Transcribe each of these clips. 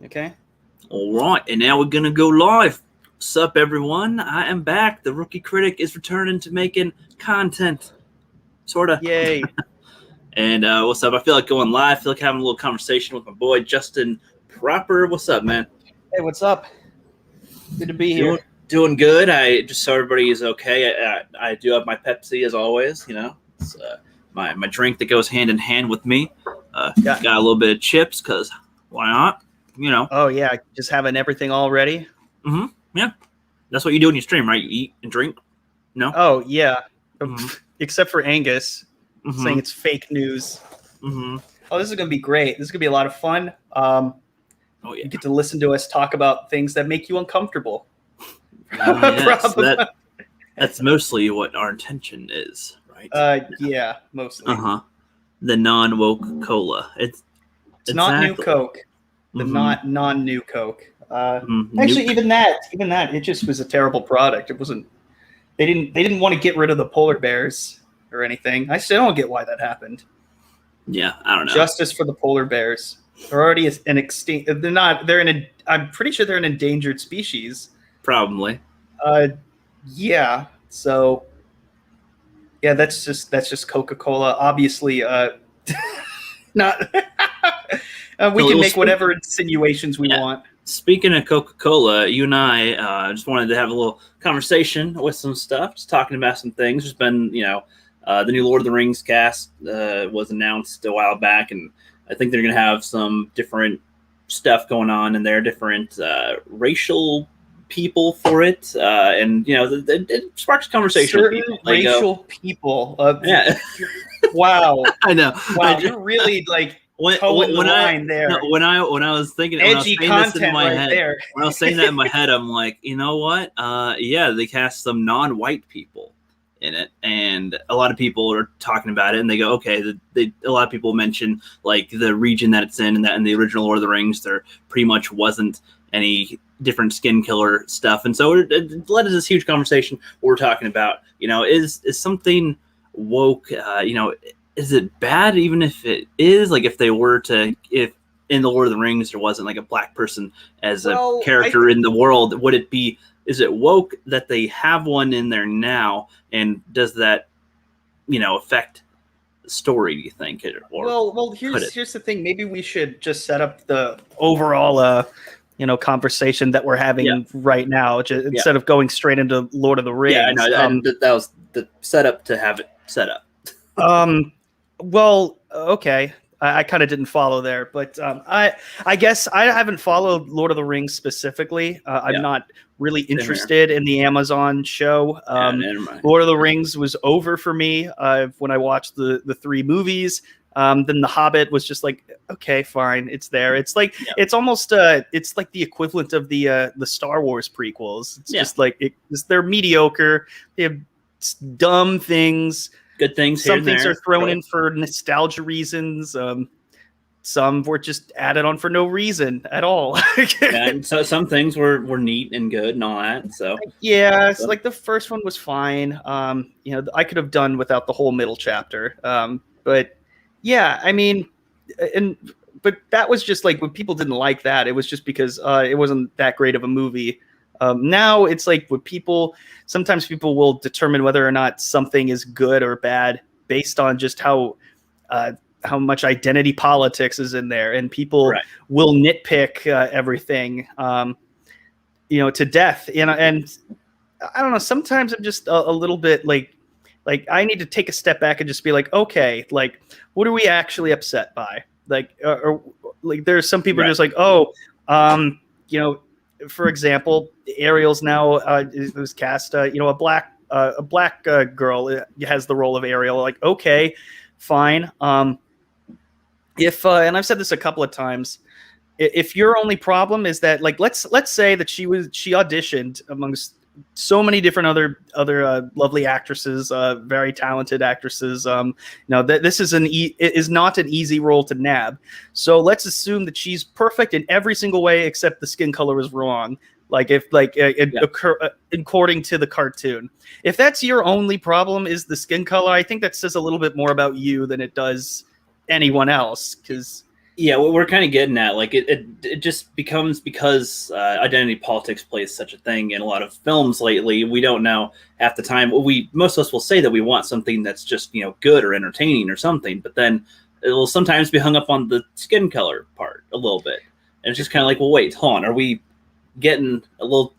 Okay. All right, and now we're gonna go live. What's up, everyone? I am back. The rookie critic is returning to making content, sorta. Yay. And what's up? I feel like going live. I feel like having a little conversation with my boy Justin Proper. What's up, man? Hey, what's up? Good to be here. Doing good. I just so everybody is okay. I do have my Pepsi as always. You know, it's my drink that goes hand in hand with me. Got a little bit of chips because why not? You know. Oh yeah, just having everything all ready. Mm-hmm. Yeah, that's what you do when you stream, right? You eat and drink. No. Oh yeah, except for Angus saying it's fake news. Mm-hmm. Oh, this is gonna be great. This is gonna be a lot of fun. Oh yeah. You get to listen to us talk about things that make you uncomfortable. Yes, that's mostly what our intention is, right? Yeah, mostly. The non-woke cola. It's not new Coke. The not non-new Coke. Actually, even that, it just was a terrible product. It wasn't. They didn't want to get rid of the polar bears or anything. I still don't get why that happened. Yeah, I don't know. Justice for the polar bears. They're already an extinct. They're not. They're in a. I'm pretty sure they're an endangered species. Probably. Yeah. So. Yeah, that's just Coca-Cola. Obviously, not. We can make whatever insinuations we want. Speaking of Coca-Cola, you and I just wanted to have a little conversation with some stuff, just talking about some things. There's been, the new Lord of the Rings cast was announced a while back, and I think they're going to have some different stuff going on in there, different racial people for it, and it sparks conversation. Certain racial people. Yeah. Wow. I know. Wow, you're really like. When I was thinking edgy content right there. When I was saying that in my head, I'm like, you know what? Yeah, they cast some non-white people in it, and a lot of people are talking about it, and they go, okay. A lot of people mention like the region that it's in, and that in the original Lord of the Rings, there pretty much wasn't any different skin killer stuff, and so it led to this huge conversation. We're talking about, is something woke? Is it bad even if it is? Like if in the Lord of the Rings there wasn't like a black person as a character in the world, would it be, is it woke that they have one in there now? And does that, affect the story, do you think? Here's the thing. Maybe we should just set up the overall, conversation that we're having right now, instead of going straight into Lord of the Rings. Yeah, I know. That was the setup to have it set up. Well, okay. I kind of didn't follow there, but I guess I haven't followed Lord of the Rings specifically. I'm not really interested in the Amazon show. Lord of the Rings was over for me when I watched the 3 movies. Then The Hobbit was just like, okay, fine, it's there. It's like it's almost it's like the equivalent of the Star Wars prequels. It's just like they're mediocre. They have dumb things. Good things. Some things are thrown in for nostalgia reasons. Some were just added on for no reason at all. So some things were neat and good and all that. So like the first one was fine. I could have done without the whole middle chapter. But yeah, I mean, but that was just like when people didn't like that. It was just because it wasn't that great of a movie. Now it's like sometimes people will determine whether or not something is good or bad based on just how much identity politics is in there, and people will nitpick everything, to death. And I don't know. Sometimes I'm just a little bit like I need to take a step back and just be like, okay, like what are we actually upset by? Like, or like there's some people just like, for example, Ariel's now it was cast. A black girl has the role of Ariel. Like, okay, fine. If and I've said this a couple of times, if your only problem is that, like, let's say that she auditioned amongst so many different other lovely actresses, very talented actresses. This is not an easy role to nab. So let's assume that she's perfect in every single way except the skin color is wrong. Like according to the cartoon, if that's your only problem is the skin color, I think that says a little bit more about you than it does anyone else. Because Yeah, what we're kind of getting at, like it just becomes because identity politics plays such a thing in a lot of films lately. We don't know half the time. Most of us will say that we want something that's just good or entertaining or something, but then it will sometimes be hung up on the skin color part a little bit, and it's just kind of like, well, wait, hold on, are we getting a little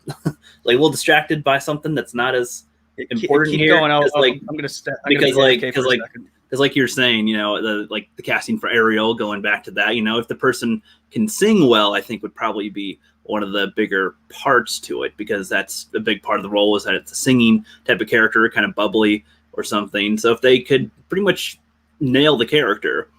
like a little distracted by something that's not as important Keep here? going. I'm gonna because be like AFK because for a like second. because like you're saying, the casting for Ariel, going back to that, if the person can sing well, I think would probably be one of the bigger parts to it, because that's a big part of the role, is that it's a singing type of character, kind of bubbly or something. So if they could pretty much nail the character,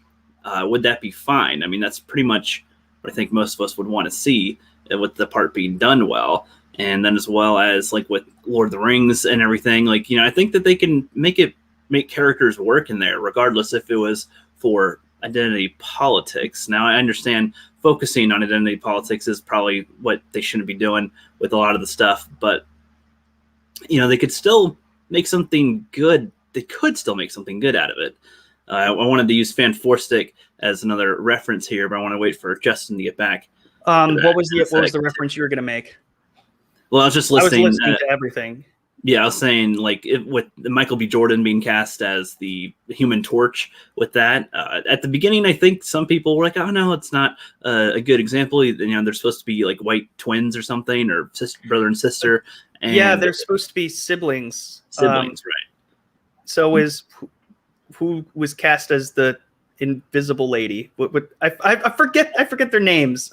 would that be fine? I mean, that's pretty much what I think most of us would want to see, with the part being done well. And then as well as like with Lord of the Rings and everything, like, I think that they can make characters work in there, regardless if it was for identity politics. Now, I understand focusing on identity politics is probably what they shouldn't be doing with a lot of the stuff, but they could still make something good. They could still make something good out of it. I wanted to use Fan Stick as another reference here, but I want to wait for Justin to get back. What was the reference you were going to make? Well, I was just listening. I was listening to everything. Yeah, I was saying, like, with Michael B. Jordan being cast as the Human Torch, with that, at the beginning, I think some people were like, "Oh no, it's not a good example." They're supposed to be like white twins or something, or brother and sister. And yeah, they're supposed to be siblings. Siblings, right? So who was cast as the Invisible Lady? I forget their names.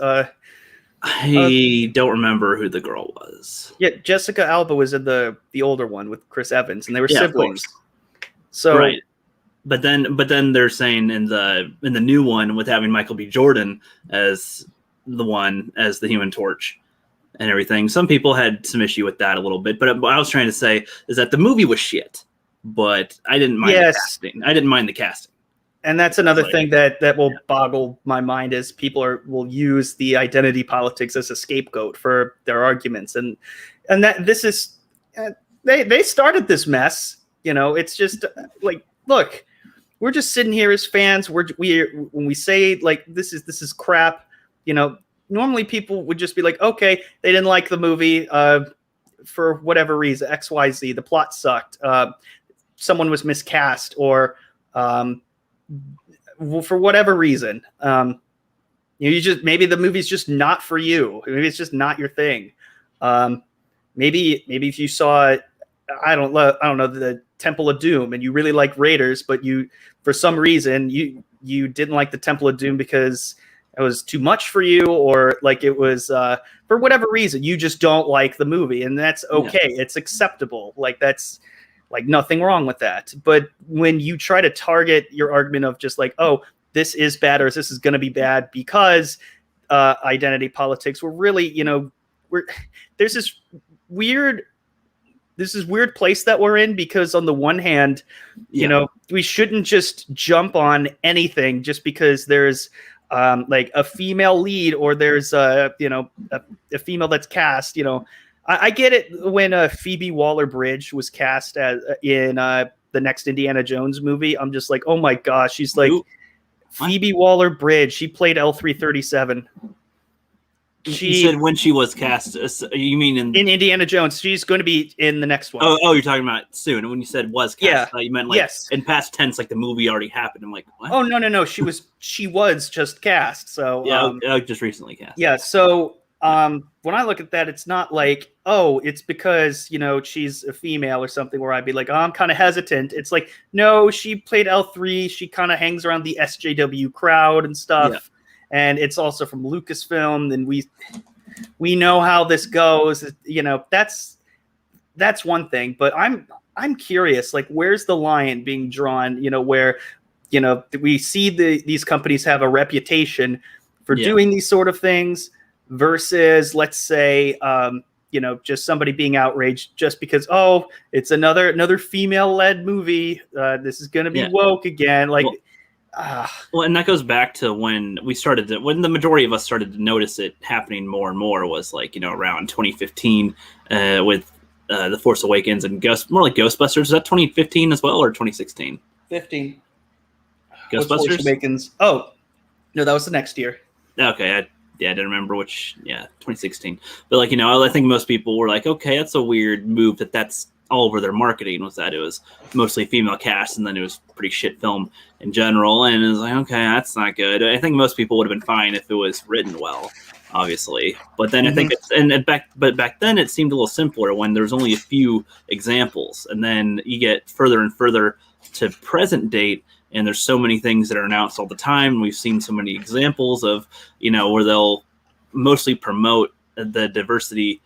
I don't remember who the girl was. Yeah, Jessica Alba was in the older one with Chris Evans, and they were siblings. So right, but then they're saying in the new one, with having Michael B. Jordan as the Human Torch and everything, some people had some issue with that a little bit. But what I was trying to say is that the movie was shit, but I didn't mind the casting. I didn't mind the casting. And that's another thing that will boggle my mind, is people will use the identity politics as a scapegoat for their arguments, and that this is they started this mess. It's just like, look, we're just sitting here as fans. When we say like this is crap, normally people would just be like, okay, they didn't like the movie for whatever reason, XYZ, the plot sucked, someone was miscast, or for whatever reason, maybe the movie's just not for you. Maybe it's just not your thing. Maybe if you saw, I don't know, the Temple of Doom, and you really like Raiders, but for some reason you didn't like the Temple of Doom because it was too much for you, or like it was for whatever reason you just don't like the movie, and that's okay. Yeah. It's acceptable. Like that's like nothing wrong with that. But when you try to target your argument of just like, oh, this is bad, or this is going to be bad because identity politics, we're really, there's this weird place that we're in, because on the one hand, we shouldn't just jump on anything just because there's like a female lead, or there's a female that's cast. I get it when Phoebe Waller-Bridge was cast in the next Indiana Jones movie. I'm just like, oh my gosh, she's like Phoebe Waller-Bridge. She played L337. You said when she was cast. You mean in Indiana Jones? She's going to be in the next one. Oh, you're talking about soon. And when you said was cast, yeah, you meant like in past tense, like the movie already happened. I'm like, what? Oh no, she was just cast. So just recently cast. Yeah, so. When I look at that, it's not like, oh, it's because, she's a female or something, where I'd be like, oh, I'm kind of hesitant. It's like, no, she played L3. She kind of hangs around the SJW crowd and stuff. Yeah. And it's also from Lucasfilm. And we know how this goes. That's one thing. But I'm curious, like, where's the line being drawn, where, we see these companies have a reputation for doing these sort of things, versus, let's say, just somebody being outraged just because, oh, it's another female-led movie. This is going to be woke again. Like, well, and that goes back to when the majority of us started to notice it happening more and more, was like, around 2015 with The Force Awakens and more like Ghostbusters. Is that 2015 as well, or 2016? 15. Ghostbusters? Force Awakens. Oh. No, that was the next year. Okay, I didn't remember which. Yeah, 2016. But like, I think most people were like, okay, that's a weird move. That's all over their marketing, was that it was mostly female cast, and then it was pretty shit film in general. And it was like, okay, that's not good. I think most people would have been fine if it was written well, obviously. But then I think back then it seemed a little simpler when there was only a few examples, and then you get further and further to present date. And there's so many things that are announced all the time. We've seen so many examples of, where they'll mostly promote the diversity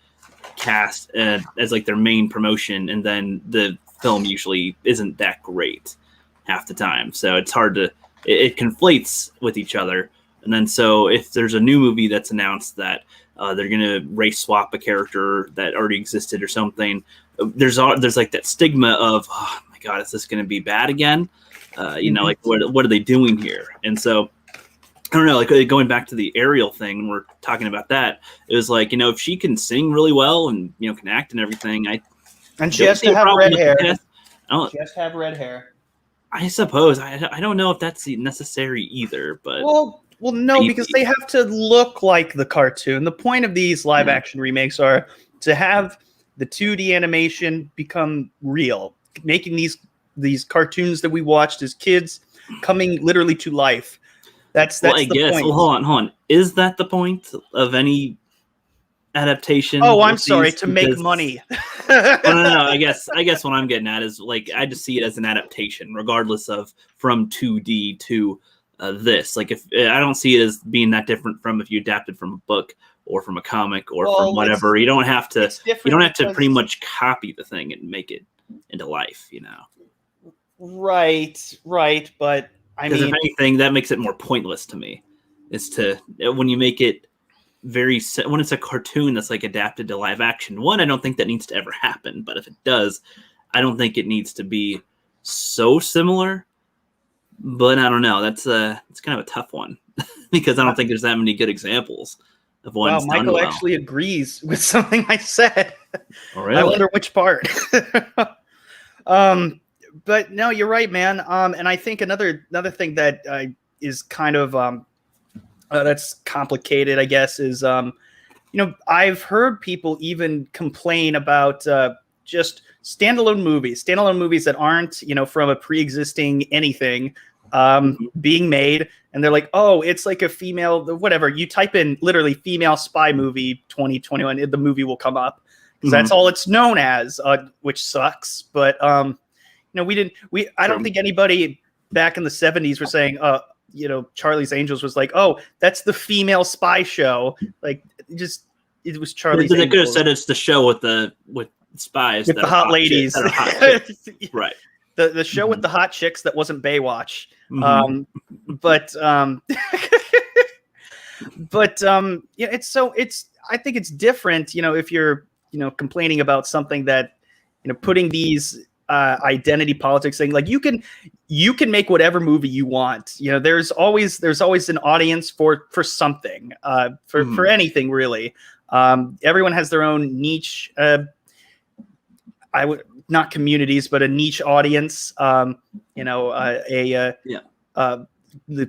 cast as like their main promotion. And then the film usually isn't that great half the time. So it's hard to, it conflates with each other. And then so if there's a new movie that's announced that they're going to race swap a character that already existed or something, there's like that stigma of, oh my God, is this going to be bad again? Like what are they doing here? And so I don't know, like going back to the Ariel thing, we're talking about that. It was like, if she can sing really well and can act and everything, and she has to have red hair. She has to have red hair. I suppose I don't know if that's necessary either, but well, no, maybe. Because they have to look like the cartoon. The point of these live action remakes are to have the 2D animation become real, making these cartoons that we watched as kids coming literally to life. That's the point. Well, hold on. Is that the point of any adaptation? Oh, I'm sorry, to make money. No. I guess what I'm getting at is like I just see it as an adaptation, regardless of from 2D to this. Like if I don't see it as being that different from if you adapted from a book or from a comic or from whatever. You don't have to. You don't have to pretty much copy the thing and make it into life. Right. But I mean, if anything, that makes it more pointless to me. Is to when you make it when it's a cartoon that's like adapted to live action. One, I don't think that needs to ever happen. But if it does, I don't think it needs to be so similar. But I don't know. That's it's kind of a tough one because I don't think there's that many good examples of one. Wow, Michael actually agrees with something I said. Oh, really? I wonder which part. But no, you're right, man. And I think another thing that is kind of that's complicated, I guess, is I've heard people even complain about just standalone movies that aren't from a pre-existing anything being made, and they're like, oh, it's like a female whatever. You type in literally female spy movie 2021, the movie will come up because that's all it's known as, which sucks. But I don't think anybody back in the 70s were saying, Charlie's Angels was like, oh, that's the female spy show. Like, it was Charlie's Angels. They could have said it's the show with spies. With the hot ladies. That are hot chicks. Right. The show with the hot chicks that wasn't Baywatch. I think it's different, if you're, complaining about something that, putting these identity politics thing, like you can make whatever movie you want. There's always an audience for something, for anything really. Everyone has their own niche. I would not communities, but a niche audience. The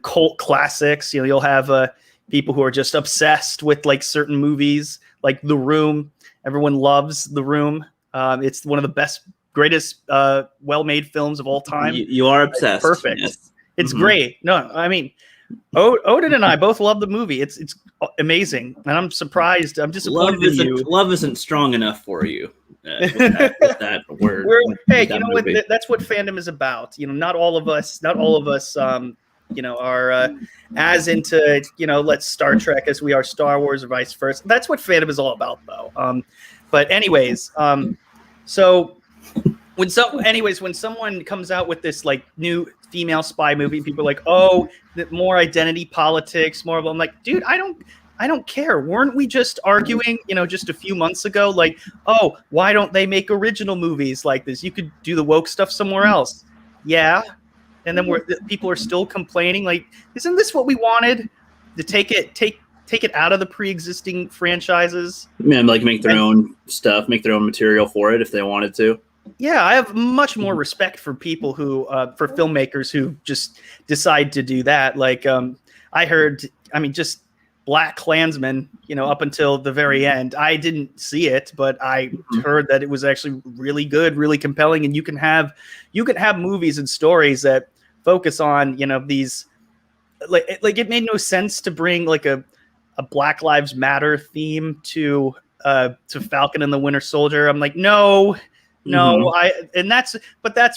cult classics. You'll have people who are just obsessed with like certain movies, like The Room. Everyone loves The Room. It's one of the greatest well-made films of all time. You are obsessed. It's perfect. Yes. It's great. No, I mean, Odin and I both love the movie. It's amazing, and I'm surprised. I'm disappointed in you. Love isn't strong enough for you. With that word. Hey, you know what? That's what fandom is about. Not all of us. Are as into let's Star Trek as we are Star Wars or vice versa. That's what fandom is all about, though. But anyways, so when someone comes out with this like new female spy movie, people are like, oh, more identity politics, more of them. I'm like, dude, I don't care. Weren't we just arguing, just a few months ago? Like, oh, why don't they make original movies like this? You could do the woke stuff somewhere else. Yeah. And then people are still complaining. Like, isn't this what we wanted? To take it out of the pre-existing franchises? Man, like make their own stuff, make their own material for it if they wanted to. Yeah, I have much more respect for people for filmmakers who just decide to do that. Like, I heard, I mean, just Black Klansman, up until the very end. I didn't see it, but I heard that it was actually really good, really compelling, and you can have movies and stories that focus on, these like it made no sense to bring like a Black Lives Matter theme to Falcon and the Winter Soldier. I'm like, no, that's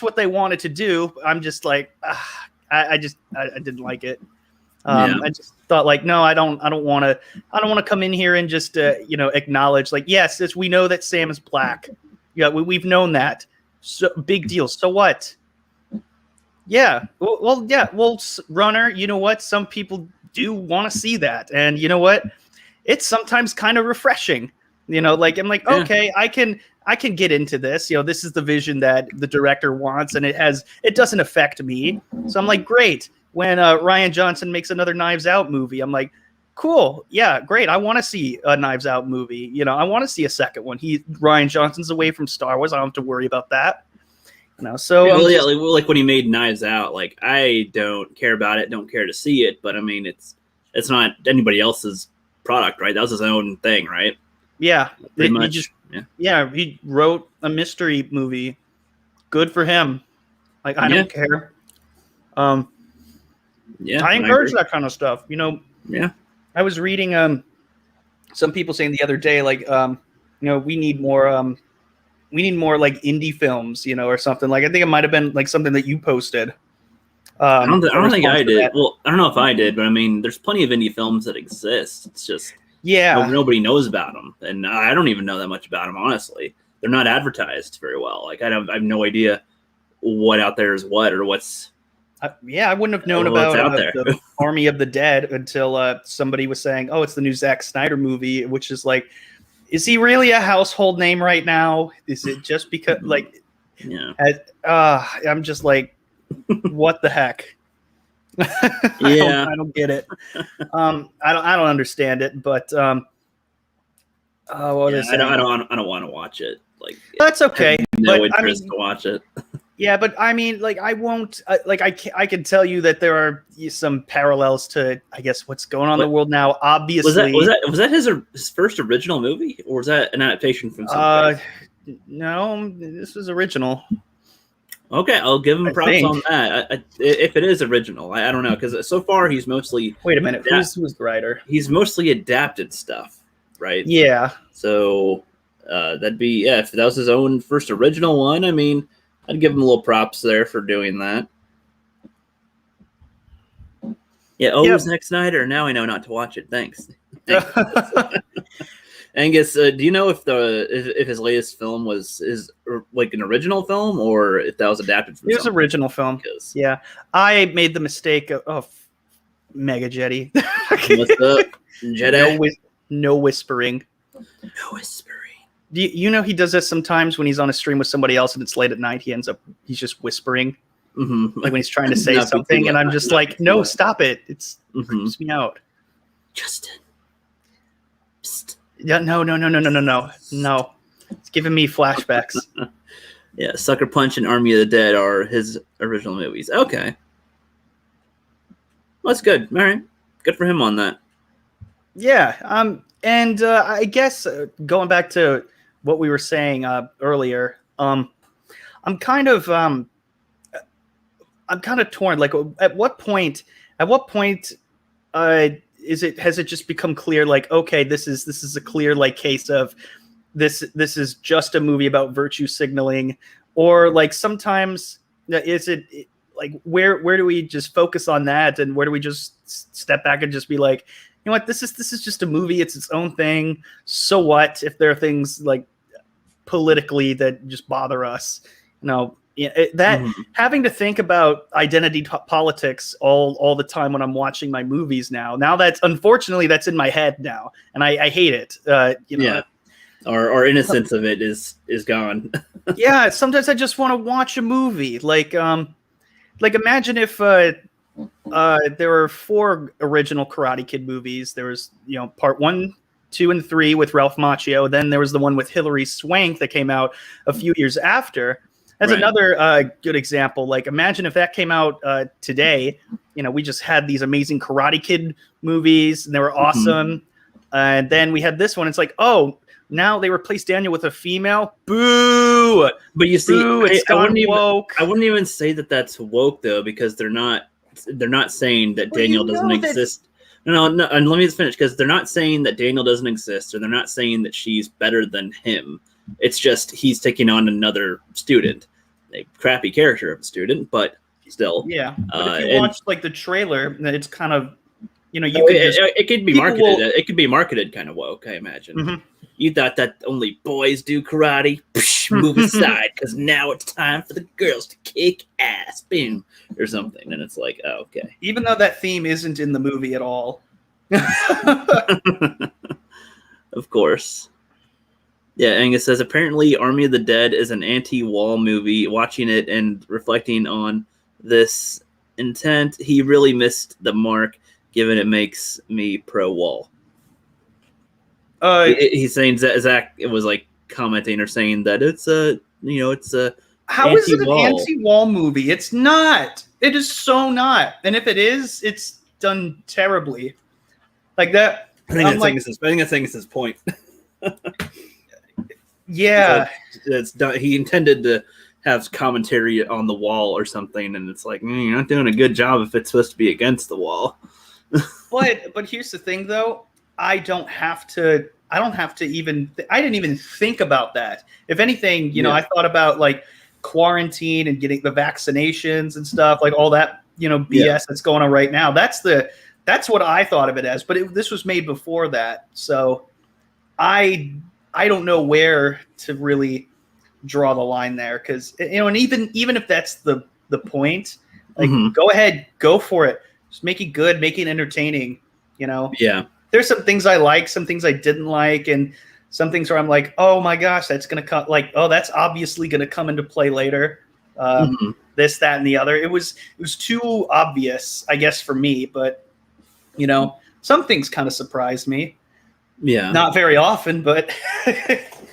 what they wanted to do. I'm just like, I didn't like it. I just thought like, no, I don't want to come in here and just acknowledge like, yes, we know that Sam is black. Yeah, we've known that. So big deal. So what? Yeah. Well, Runner. You know what? Some people do want to see that, and you know what? It's sometimes kind of refreshing. Like I'm like, okay, I can get into this. This is the vision that the director wants, and it doesn't affect me. So I'm like, great. When Rian Johnson makes another Knives Out movie, I'm like, cool, yeah, great. I want to see a Knives Out movie. I want to see a second one. Rian Johnson's away from Star Wars. I don't have to worry about that. So like when he made Knives Out, like I don't care about it, don't care to see it, but I mean, it's not anybody else's product, right? That was his own thing, right? Yeah, pretty much. He wrote a mystery movie. Good for him. Like I don't care. I encourage that kind of stuff. Yeah. I was reading some people saying the other day, like, we need more like indie films, or something. Like I think it might have been like something that you posted. I don't think I did. Well, I don't know if I did, but I mean, there's plenty of indie films that exist. It's just nobody knows about them, and I don't even know that much about them. Honestly, they're not advertised very well. Like I have no idea what out there is what or what's. I wouldn't have known about the Army of the Dead until somebody was saying, "Oh, it's the new Zack Snyder movie," which is like, is he really a household name right now? Is it just because like? Yeah. I'm just like, what the heck? Yeah, I don't get it. I don't understand it. But I don't want to watch it. Like that's okay. No interest to watch it. Yeah, but I mean, like, I won't. I can tell you that there are some parallels to, I guess, what's going on in the world now. Obviously, was that his first original movie, or was that an adaptation from something? No, this was original. Okay, I'll give him props on that. If it is original, I don't know, because so far he's mostly. Wait a minute, who's the writer? He's mostly adapted stuff, right? Yeah. So that'd be if that was his own first original one. I mean. I'd give him a little props there for doing that. Yeah, Zack Snyder. Now I know not to watch it. Thanks. Angus, do you know if his latest film is like an original film or if that was adapted from? It was original film. Yeah, I made the mistake of Mega Jetty. What's up, Jedi? No whispering. No whispering. You know he does this sometimes when he's on a stream with somebody else and it's late at night. He's just whispering, like when he's trying to say something, and I'm just like, no, stop it! It creeps me out. Justin. Psst. Yeah, no. It's giving me flashbacks. Yeah, Sucker Punch and Army of the Dead are his original movies. Okay, well, that's good. All right, good for him on that. Yeah. And I guess going back to what we were saying earlier, I'm kind of torn. Like, at what point has it just become clear? Like, okay, this is a clear like case of this is just a movie about virtue signaling, or like sometimes is it like where do we just focus on that, and where do we just step back and just be like, you know what, this is just a movie. It's its own thing. So what if there are things like politically that just bother us? Having to think about identity politics all the time when I'm watching my movies now. Now that's unfortunately that's in my head now, and I hate it. Yeah. Our innocence of it is gone. Yeah. Sometimes I just want to watch a movie. Like imagine if. There were 4 original Karate Kid movies. There was, part 1, 2, and 3 with Ralph Macchio. Then there was the one with Hilary Swank that came out a few years after. That's Right. another good example. Like, imagine if that came out today. We just had these amazing Karate Kid movies, and they were awesome. And then we had this one. It's like, oh, now they replaced Daniel with a female. Boo! But you see, Boo! It's gone woke. I wouldn't even say that that's woke though, because they're not saying that Daniel doesn't exist. No, and let me just finish, because they're not saying that Daniel doesn't exist, or they're not saying that she's better than him. It's just he's taking on another student, a crappy character of a student, but still. Yeah. But if you watch like the trailer, it's kind of, it could be marketed. It could be marketed kind of woke, I imagine. Mm-hmm. You thought that only boys do karate? Psh, move aside, because now it's time for the girls to kick ass, boom, or something. And it's like, oh, okay. Even though that theme isn't in the movie at all. Of course. Yeah, Angus says, apparently Army of the Dead is an anti-wall movie. Watching it and reflecting on this intent, he really missed the mark, given it makes me pro-wall. He's saying Zach was like commenting or saying that it's a how is it an anti-wall movie? It's not. It is so not. And if it is, it's done terribly. Like that. I think that's Angus's point. Yeah, it's done. He intended to have commentary on the wall or something, and it's like you're not doing a good job if it's supposed to be against the wall. but here's the thing, though. I don't have to even. I didn't even think about that. If anything, I thought about like quarantine and getting the vaccinations and stuff, like all that BS that's going on right now. That's what I thought of it as. But this was made before that, so I don't know where to really draw the line there, because and even if that's the point, like go ahead, go for it. Just make it good, make it entertaining. Yeah. There's some things I like, some things I didn't like, and some things where I'm like, oh my gosh, that's gonna come. Like, oh, that's obviously gonna come into play later. This, that, and the other. It was too obvious, I guess, for me. But some things kind of surprised me. Yeah, not very often, but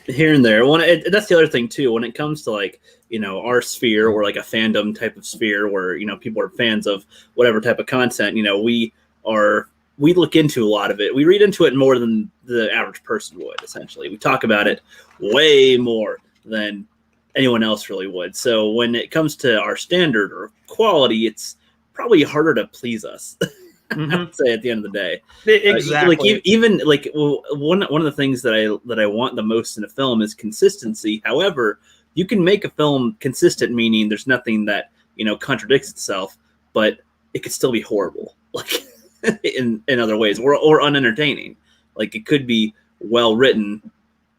here and there. That's the other thing too. When it comes to like our sphere, or like a fandom type of sphere, where people are fans of whatever type of content, we look into a lot of it. We read into it more than the average person would. Essentially, we talk about it way more than anyone else really would. So when it comes to our standard or quality, it's probably harder to please us. I would say at the end of the day, exactly. One of the things that I want the most in a film is consistency. However, you can make a film consistent, meaning there's nothing that contradicts itself, but it could still be horrible, like in other ways, or unentertaining. Like it could be well written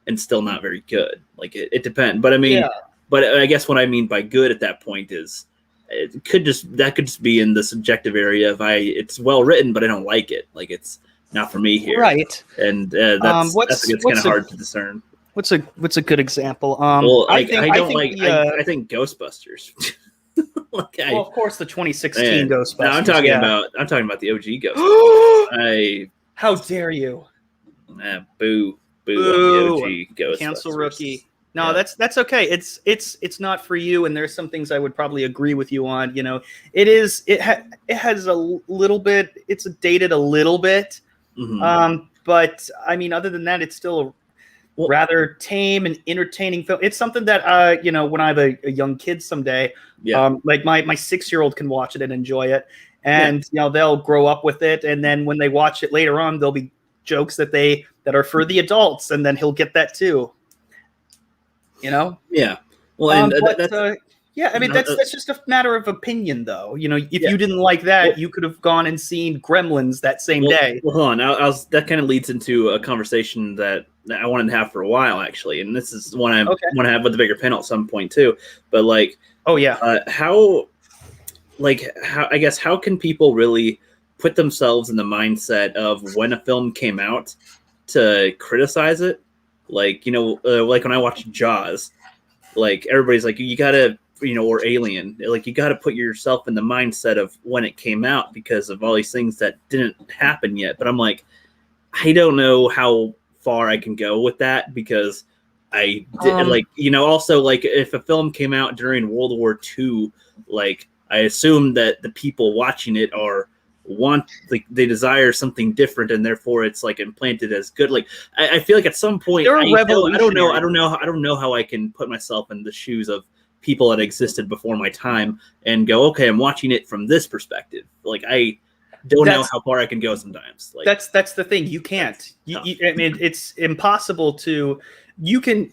and still not very good. Like it depends. But I mean, but I guess what I mean by good at that point is, it could just be in the subjective area of it's well written, but I don't like it. Like it's not for me here, right? And that's kind of hard to discern. What's a good example? I think Ghostbusters. Well, of course, the 2016 Ghostbusters. No, I'm talking about the OG Ghostbusters. How dare you? Boo! The OG Ghostbusters. Cancel rookie. No, that's okay. It's not for you, and there's some things I would probably agree with you on. It has a little bit. It's dated a little bit, but I mean, other than that, it's still a rather tame and entertaining film. It's something that when I have a young kid someday, like my 6-year-old can watch it and enjoy it, and they'll grow up with it, and then when they watch it later on, there'll be jokes that are for the adults, and then he'll get that too. Yeah. Well, and I mean, that's just a matter of opinion, though. If you didn't like that, you could have gone and seen Gremlins that same day. Well, hold on. That kind of leads into a conversation that I wanted to have for a while, actually, and this is one I want to have with the bigger panel at some point too. But like, how can people really put themselves in the mindset of when a film came out to criticize it? Like, like when I watch Jaws, like everybody's like, you gotta, or Alien, like you gotta put yourself in the mindset of when it came out because of all these things that didn't happen yet. But I'm like, I don't know how far I can go with that, because I did, like, you know, also, like, if a film came out during World War II, like, I assume that the people watching it they desire something different, and therefore it's like implanted as good. Like, I feel like at some point, They're I revolutionary. don't know how I can put myself in the shoes of people that existed before my time and go, okay, I'm watching it from this perspective. Like, I don't know how far I can go sometimes. Like, that's the thing. You can't. I mean, it's impossible to. You can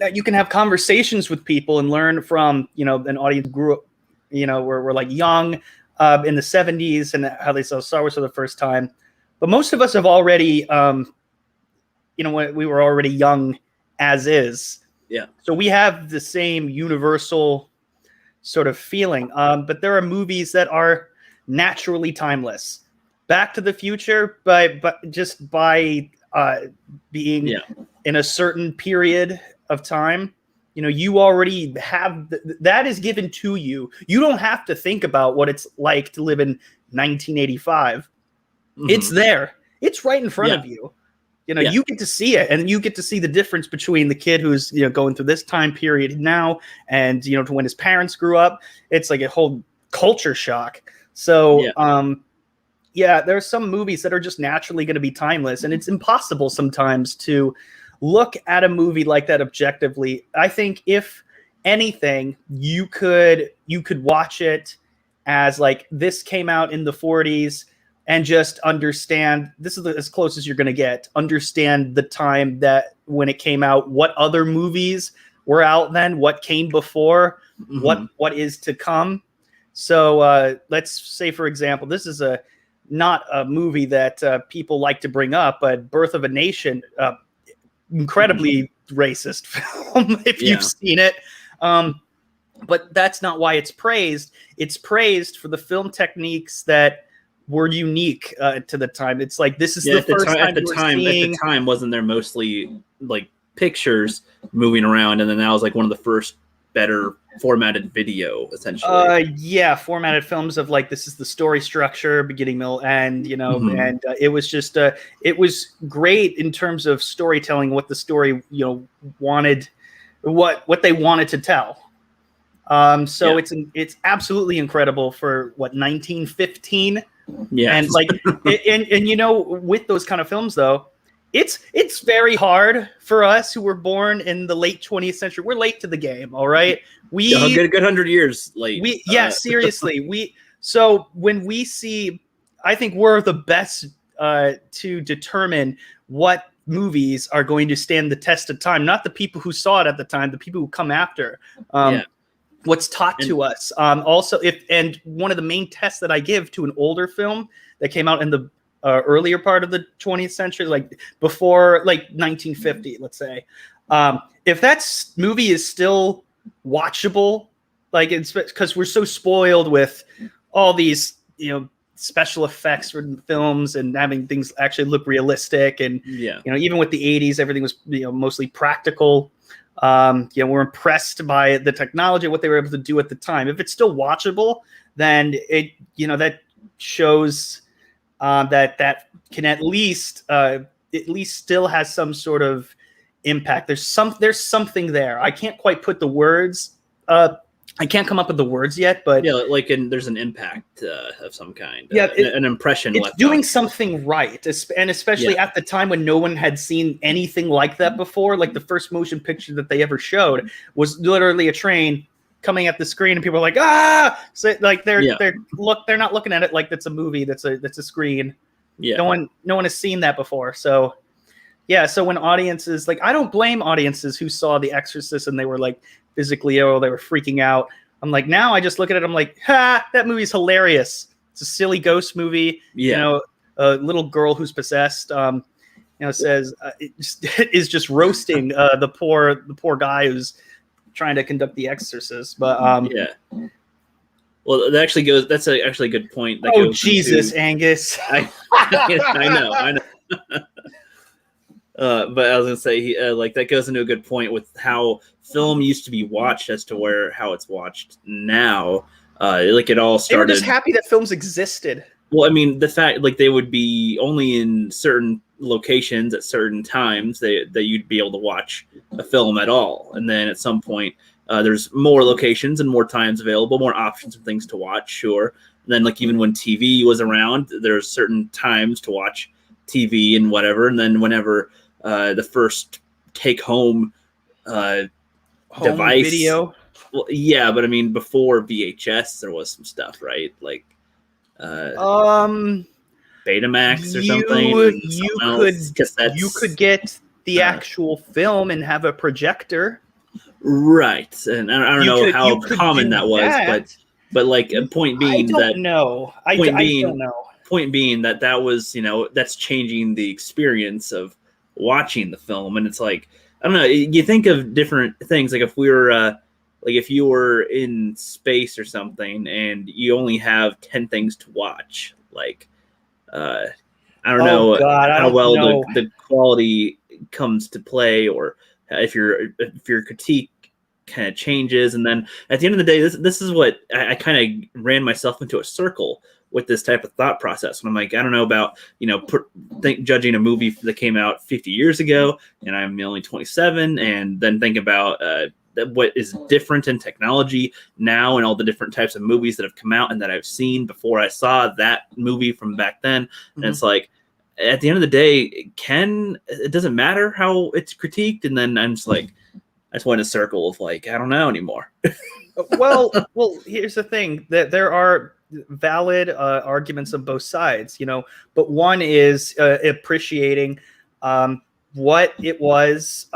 have conversations with people and learn from, you know, an audience who grew up, you know, we're like young in the 70s and how they saw Star Wars for the first time. But most of us have already, you know, we were already young as is. Yeah. So we have the same universal sort of feeling. But there are movies that are naturally timeless. Back to the Future, but just by being in a certain period of time, you know, you already have that is given to you. You don't have to think about what it's like to live in 1985. Mm-hmm. It's there. It's right in front of you. You know, you get to see it, and you get to see the difference between the kid who's, you know, going through this time period now and, you know, to when his parents grew up. It's like a whole culture shock. So, there are some movies that are just naturally going to be timeless, and it's impossible sometimes to look at a movie like that objectively. I think if anything, you could watch it as like, this came out in the 40s, and just understand this is as close as you're going to get. Understand the time that when it came out, what other movies were out then, what came before, what is to come. So let's say, for example, this is not a movie that people like to bring up, but Birth of a Nation, incredibly racist film if you've seen it. But that's not why it's praised. It's praised for the film techniques that were unique to the time. It's like, this is the first time at the time, wasn't there mostly like pictures moving around, and then that was like one of the first better formatted video, essentially. Formatted films of like, this is the story structure, beginning, middle, end, you know. And it was just it was great in terms of storytelling, what the story, you know, wanted, what they wanted to tell. It's absolutely incredible for 1915. And like, and you know, with those kind of films though, it's very hard for us who were born in the late 20th century. We're late to the game. All right. A good 100 years late. Seriously. So when we see, I think we're the best to determine what movies are going to stand the test of time, not the people who saw it at the time, the people who come after. What's taught to us. Also, and one of the main tests that I give to an older film that came out in the earlier part of the 20th century, like before, like 1950, let's say, if that movie is still watchable, like, it's because we're so spoiled with all these, you know, special effects for films and having things actually look realistic, and you know, even with the 80s, everything was, you know, mostly practical. You know, we're impressed by the technology, what they were able to do at the time. If it's still watchable, then it, you know, that shows that can at least still has some sort of impact. There's something there. I can't quite put the words. I can't come up with the words yet, but like, there's an impact of some kind. An impression. It's doing something right, and especially at the time when no one had seen anything like that before. Like, the first motion picture that they ever showed was literally a train coming at the screen, and people are like, ah! So like, they're not looking at it like that's a movie. That's a screen. Yeah. No one has seen that before. So. Yeah, so when audiences, like, I don't blame audiences who saw The Exorcist and they were like physically ill, they were freaking out. I'm like, now I just look at it, I'm like, that movie's hilarious. It's a silly ghost movie. You know, a little girl who's possessed, you know, says is just roasting the poor guy who's trying to conduct The Exorcist. But well, that's actually a good point. That Jesus, Angus. I know. But I was gonna say, like, that goes into a good point with how film used to be watched as to how it's watched now. Like, it all started. They were just happy that films existed. Well, I mean, the fact like they would be only in certain locations at certain times that you'd be able to watch a film at all, and then at some point there's more locations and more times available, more options and things to watch. Sure. And then like even when TV was around, there's certain times to watch TV and whatever. And then whenever the first take home device video. Well, yeah, but I mean, before VHS, there was some stuff, right? Like Betamax or something. You could get the actual film and have a projector. Right, and I don't know how common that was, but like point being I don't know. Point being that was, you know, that's changing the experience of watching the film, and it's like, I don't know. You think of different things, like if we were, like if you were in space or something, and you only have 10 things to watch, like, I don't know how well the quality comes to play, or if your critique kind of changes, and then at the end of the day, this is what I kind of ran myself into a circle with this type of thought process. And I'm like, I don't know about, you know, judging a movie that came out 50 years ago, and I'm only 27, and then think about what is different in technology now and all the different types of movies that have come out and that I've seen before I saw that movie from back then. And it's like, at the end of the day, it doesn't matter how it's critiqued. And then I'm just like, I just went in a circle of like, I don't know anymore. well, here's the thing, that there are valid arguments on both sides, you know, but one is appreciating what it was.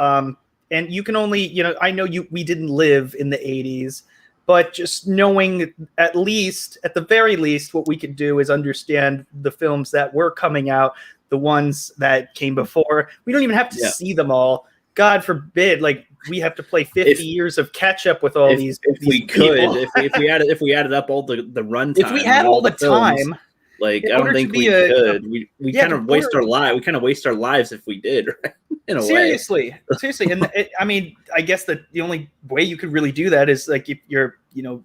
And you can only, you know, I know we didn't live in the 80s, but just knowing at the very least, what we could do is understand the films that were coming out, the ones that came before. We don't even have to see them all. God forbid, like we have to play 50 years of catch up with all these. If we could, if we added up all the runtime, if we had all the films, time, like I don't think we could. We kind of waste our life. We kind of waste our lives if we did. Right? In a seriously, and I mean, I guess that the only way you could really do that is like if you're, you know,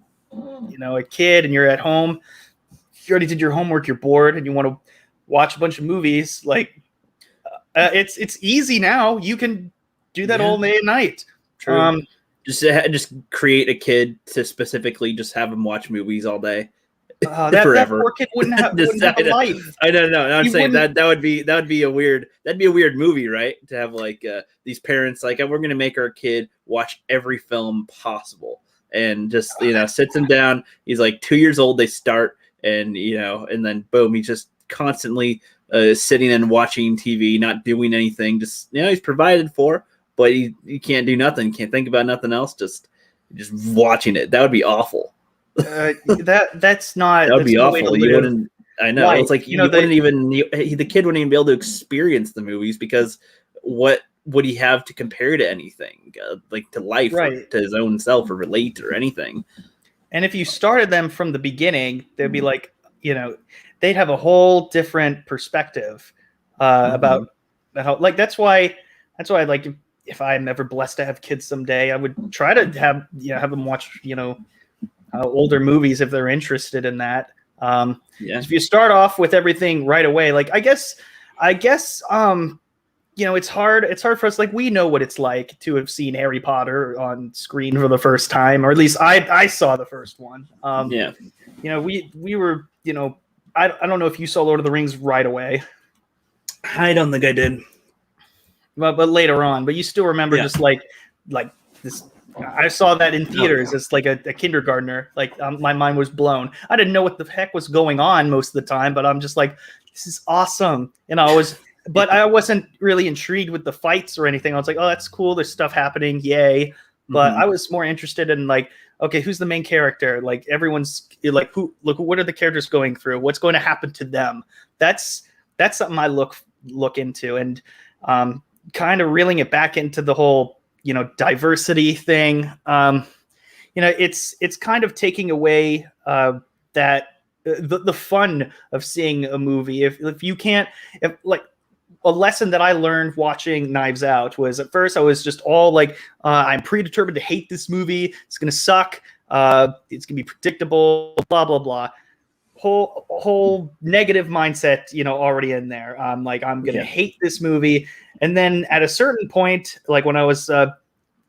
a kid and you're at home, you already did your homework, you're bored, and you want to watch a bunch of movies. Like, it's easy now. You can do that all day and night. True. Just create a kid to specifically just have them watch movies all day. Forever. That poor kid wouldn't have a life. I don't know. I'm saying that would be a weird movie, right? To have like these parents like, we're gonna make our kid watch every film possible, and just, you know, sits him down. He's like 2 years old. They start, and you know, and then boom, he's just constantly sitting and watching TV, not doing anything. Just, you know, he's provided for, but he can't do nothing. Can't think about nothing else. Just watching it. That would be awful. That's not. That would be awful. You wouldn't. I know. Right. It's like the kid wouldn't even be able to experience the movies, because what would he have to compare to anything, like to life, right, or to his own self, or relate or anything? And if you started them from the beginning, they'd be like, you know, they'd have a whole different perspective about how. Like that's why like if I'm ever blessed to have kids someday, I would try to have them watch, you know, older movies if they're interested in that. If you start off with everything right away, like I guess you know, it's hard for us. Like we know what it's like to have seen Harry Potter on screen for the first time, or at least I saw the first one. You know, we were, you know, I don't know if you saw Lord of the Rings right away. I don't think I did. But later on, but you still remember just like this. I saw that in theaters as like a kindergartner. Like my mind was blown. I didn't know what the heck was going on most of the time, but I'm just like, this is awesome. And but I wasn't really intrigued with the fights or anything. I was like, oh, that's cool. There's stuff happening. Yay. But I was more interested in like, okay, who's the main character? Like everyone's like, what are the characters going through? What's going to happen to them? That's something I look into, and kind of reeling it back into the whole, you know, diversity thing. You know, it's kind of taking away that the fun of seeing a movie. If you can't, like a lesson that I learned watching Knives Out was, at first I was just all like, I'm predetermined to hate this movie. It's gonna suck. It's gonna be predictable. Blah blah blah. whole negative mindset, already in there. Like, I'm gonna hate this movie. And then at a certain point, like when I was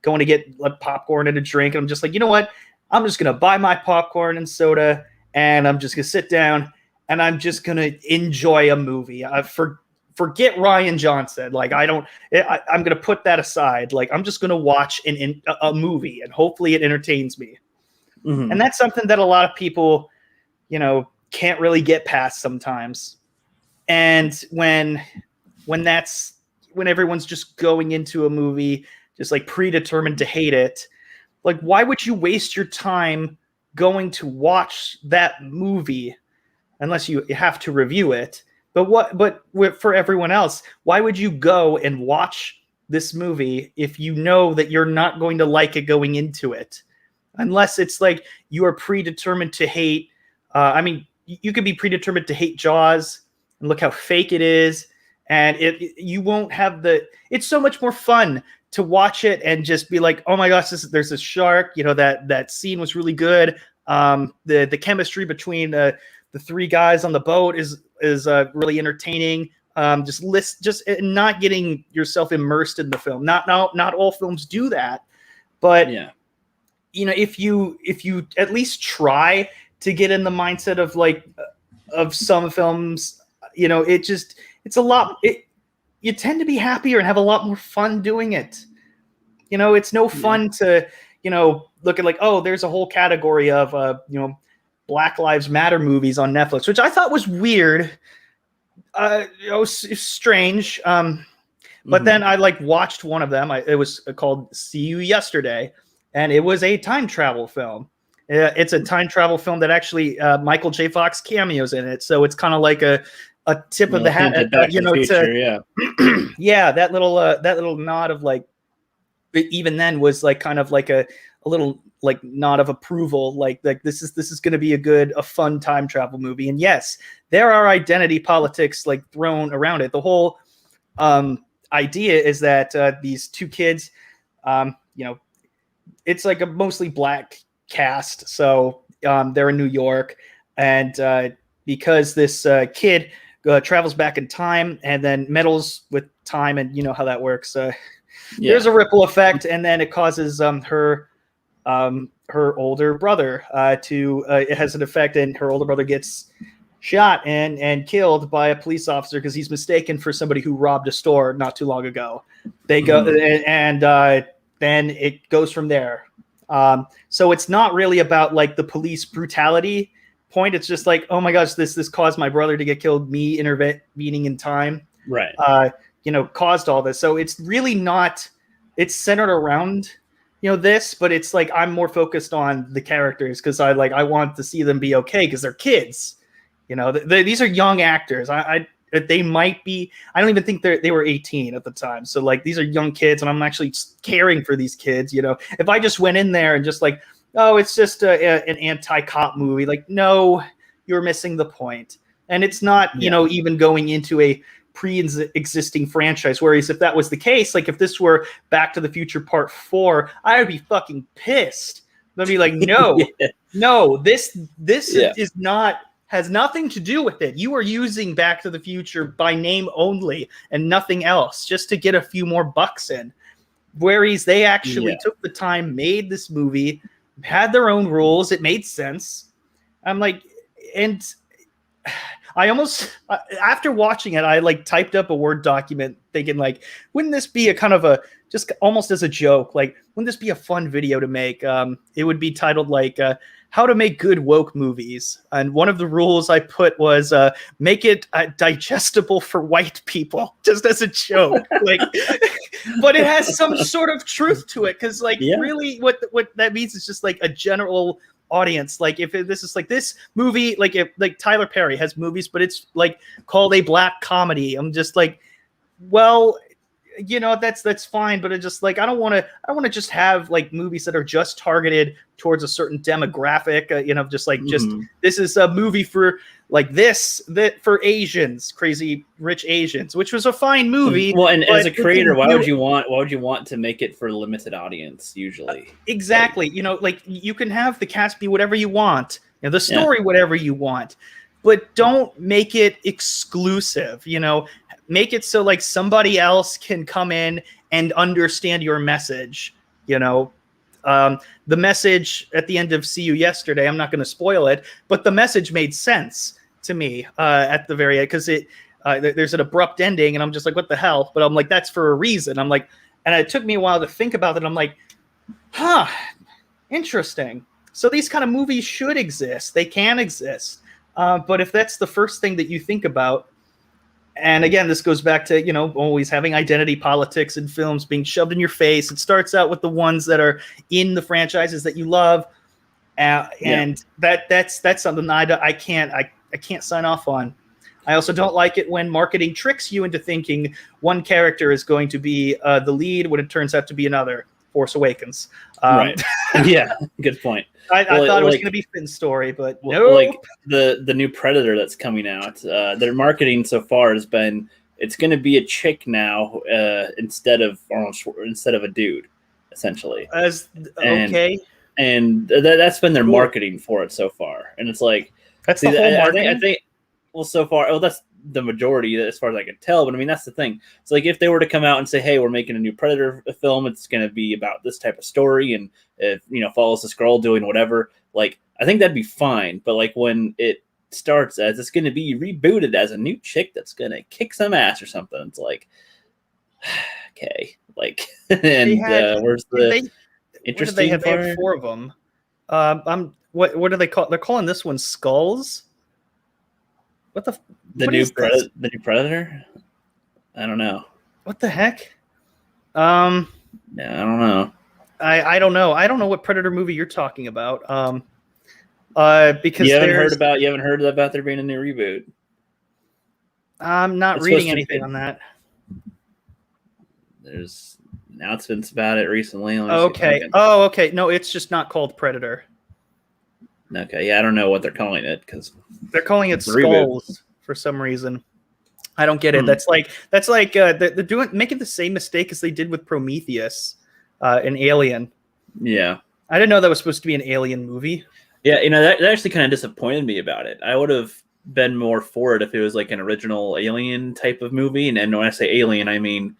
going to get popcorn and a drink, I'm just like, you know what? I'm just gonna buy my popcorn and soda, and I'm just gonna sit down and I'm just gonna enjoy a movie. Forget Ryan Johnson. Like, I'm gonna put that aside. Like, I'm just gonna watch a movie, and hopefully it entertains me. Mm-hmm. And that's something that a lot of people, can't really get past sometimes. And when everyone's just going into a movie just like predetermined to hate it, like, why would you waste your time going to watch that movie unless you have to review it? But for everyone else, why would you go and watch this movie if you know that you're not going to like it going into it? Unless it's like you are predetermined to hate. I mean, you could be predetermined to hate Jaws and look how fake it is, and you won't have it's so much more fun to watch it and just be like, oh my gosh, there's this shark. That scene was really good. The chemistry between the three guys on the boat is really entertaining. Just not getting yourself immersed in the film. Not all films do that, but yeah. If you at least try to get in the mindset of of some films, it's a lot. You tend to be happier and have a lot more fun doing it. It's no fun to look at like, oh, there's a whole category of Black Lives Matter movies on Netflix, which I thought was weird. Strange. But then I watched one of them. It was called See You Yesterday. And it was a time travel film. It's a time travel film that actually Michael J. Fox cameos in it. So it's kind of like a tip of the hat, yeah, that little nod of like, even then was like kind of like a little like nod of approval. Like this is going to be a fun time travel movie. And yes, there are identity politics like thrown around it. The whole idea is that these two kids, it's like a mostly black cast. So they're in New York, and because this kid travels back in time and then meddles with time, and you know how that works. There's a ripple effect, and then it causes her older brother it has an effect, and her older brother gets shot and killed by a police officer because he's mistaken for somebody who robbed a store not too long ago. They go and then it goes from there. So it's not really about like the police brutality point. It's just like, oh my gosh, this caused my brother to get killed. Me intervening in time, right? Caused all this. So it's really not. It's centered around this, but it's like I'm more focused on the characters because I want to see them be okay because they're kids. These are young actors. They might be. I don't even think they were 18 at the time. So like these are young kids, and I'm actually caring for these kids. If I just went in there and just like, oh, it's just an anti-cop movie. Like, no, you're missing the point. And it's not, even going into a pre-existing franchise. Whereas if that was the case, like if this were Back to the Future Part 4, I would be fucking pissed. I'd be like, no, no, this is not. Has nothing to do with it. You are using Back to the Future by name only and nothing else, just to get a few more bucks in. Whereas they actually took the time, made this movie, had their own rules. It made sense. I'm like, and I almost, after watching it, I like typed up a Word document thinking like, wouldn't this be a kind of just almost as a joke? Like, wouldn't this be a fun video to make? It would be titled like, how to make good woke movies. And one of the rules I put was make it digestible for white people, just as a joke. Like, but it has some sort of truth to it. Cause like really what that means is just like a general audience. Like if this is like this movie, like if like Tyler Perry has movies, but it's like called a black comedy. I'm just like, well, that's fine, but it's just like I don't want to just have like movies that are just targeted towards a certain demographic. Just this is a movie for like that for Asians, crazy rich Asians, which was a fine movie. Well, and as a creator, why would you want to make it for a limited audience? Usually, exactly. Like you can have the cast be whatever you want, the story whatever you want. but don't make it exclusive. Make it so like somebody else can come in and understand your message. The message at the end of See You Yesterday, I'm not going to spoil it, but the message made sense to me at the very end, because there's an abrupt ending, and I'm just like, what the hell? But I'm like, that's for a reason. I'm like, and it took me a while to think about it. I'm like, huh, interesting. So these kind of movies should exist. They can exist. But if that's the first thing that you think about, and again, this goes back to, always having identity politics in films being shoved in your face. It starts out with the ones that are in the franchises that you love. And that's something I can't sign off on. I also don't like it when marketing tricks you into thinking one character is going to be the lead when it turns out to be another. Force Awakens. Right. Yeah, good point. I thought it was going to be Finn's story, but no. Like the new Predator that's coming out, their marketing so far has been it's going to be a chick now instead of a dude, essentially. Okay. And that's been their marketing for it so far, and it's like that's the whole marketing. I think well, so far, that's the majority as far as I can tell. But I mean, that's the thing. It's like if they were to come out and say, "Hey, we're making a new Predator film. It's going to be about this type of story, and it, follows this girl doing whatever." Like, I think that'd be fine. But like when it starts as it's going to be rebooted as a new chick that's going to kick some ass or something, it's like, okay, like, and where's the interesting? They have 4 of them. What do they call? They're calling this one Skulls. What the new Predator? I don't know. What the heck? Yeah, I don't know. I don't know. I don't know what Predator movie you're talking about. Because you haven't heard about there being a new reboot. I'm not reading anything on that. There's announcements about it recently. Okay. Oh, okay. No, it's just not called Predator. Okay, yeah, I don't know what they're calling it because they're calling it Skulls for some reason. I don't get it. That's like they're making the same mistake as they did with Prometheus, an Alien. Yeah, I didn't know that was supposed to be an Alien movie. Yeah, that actually kind of disappointed me about it. I would have been more for it if it was like an original Alien type of movie, and when I say Alien, I mean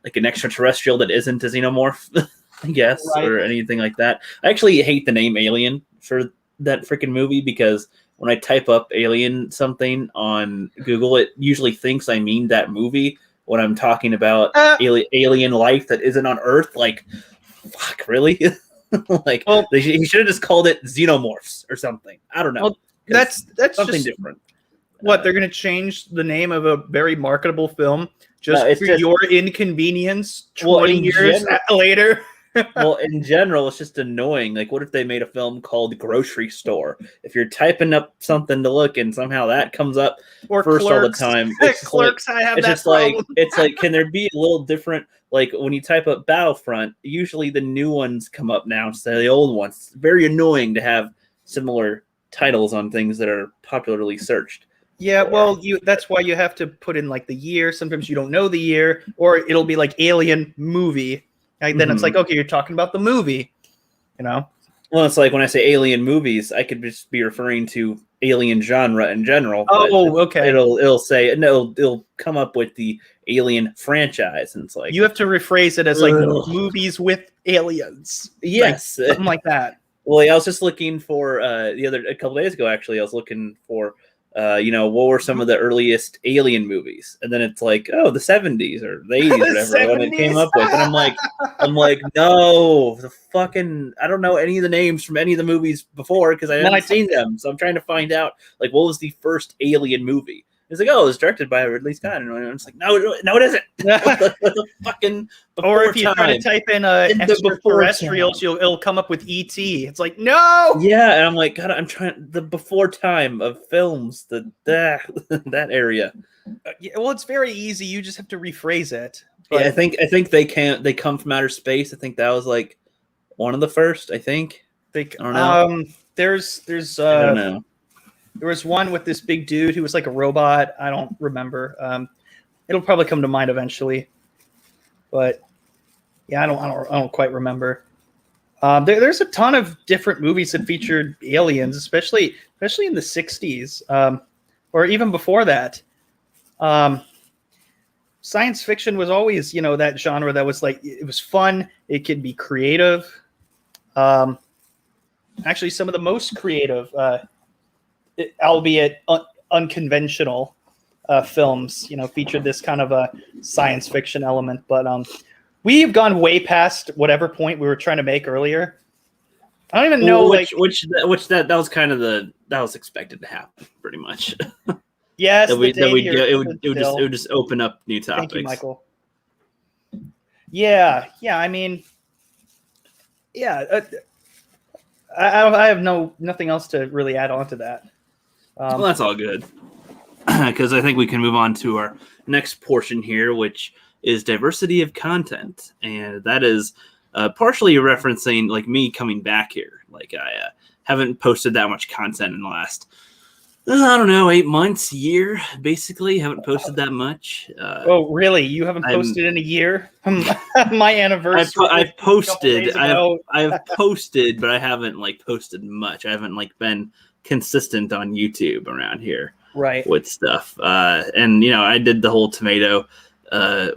like an extraterrestrial that isn't a xenomorph, I guess, right, or anything like that. I actually hate the name Alien for that freaking movie because when I type up Alien something on Google, it usually thinks I mean that movie when I'm talking about alien life that isn't on Earth. Like, fuck, really? Like, he should have just called it Xenomorphs or something. I don't know. Well, that's something different. What, they're going to change the name of a very marketable film just for your inconvenience 20 years later? Well, in general, it's just annoying. Like, what if they made a film called Grocery Store? If you're typing up something to look and somehow that comes up or first Clerks. all the time. Clerks, I have that problem. It's like, can there be a little different? Like, when you type up Battlefront, usually the new ones come up now instead of the old ones. It's very annoying to have similar titles on things that are popularly searched. Yeah, well, that's why you have to put in, like, the year. Sometimes you don't know the year, or it'll be like Alien movie. And then it's like, okay, you're talking about the movie, Well, it's like when I say alien movies, I could just be referring to alien genre in general. Oh, okay. It'll say no. It'll come up with the Alien franchise, and it's like you have to rephrase it as like movies with aliens. Yes, like, something like that. Well, I was just looking for a couple days ago. Actually, I was looking for. What were some of the earliest Alien movies? And then it's like, oh, the 70s or the 80s, or whatever, when it came up with. And I'm like, no, I don't know any of the names from any of the movies before because I haven't seen them. So I'm trying to find out, like, what was the first Alien movie? It's like, oh, it was directed by Ridley Scott. And it's like, no, it isn't. the fucking or if you try to type in extraterrestrials, it'll come up with E.T. It's like, no. Yeah, and I'm like, God, I'm trying the before time of films, that area. Yeah, well, it's very easy. You just have to rephrase it. But yeah, I think they come from outer space. I think that was like one of the first. I think. I don't know. There's I don't know. There was one with this big dude who was like a robot. I don't remember. It'll probably come to mind eventually, but yeah, I don't quite remember. There's a ton of different movies that featured aliens, especially in the '60s, or even before that. Science fiction was always, that genre that was like, it was fun. It could be creative. Actually, some of the most creative, albeit unconventional films, featured this kind of a science fiction element. But we've gone way past whatever point we were trying to make earlier. I don't even know that was kind of that was expected to happen pretty much. Yes, it would just open up new topics. Thank you, Michael. Yeah. I mean, yeah. I have nothing else to really add on to that. Well, that's all good, because I think we can move on to our next portion here, which is diversity of content, and that is partially referencing like me coming back here. Like I haven't posted that much content in the last, I don't know, 8 months, year, basically. Haven't posted that much. Oh, really? You haven't posted in a year? My anniversary. I've posted, but I haven't like posted much. I haven't like been consistent on YouTube around here, right? With stuff. And I did the whole tomato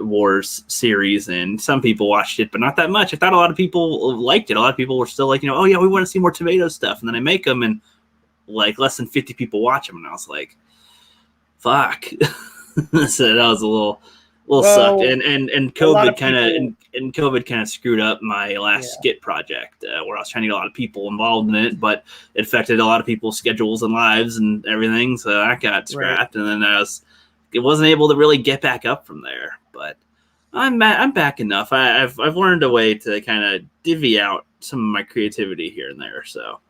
wars series, and some people watched it, but not that much. I thought a lot of people liked it. A lot of people were still like, oh yeah, we want to see more tomato stuff. And then I make them, and like less than 50 people watch them, and I was like, fuck. So that was a little sucked. And COVID kind of screwed up my last skit project, where I was trying to get a lot of people involved in it, but it affected a lot of people's schedules and lives and everything, so that got scrapped. Right. And then it wasn't able to really get back up from there. But I'm back enough. I've learned a way to kind of divvy out some of my creativity here and there, so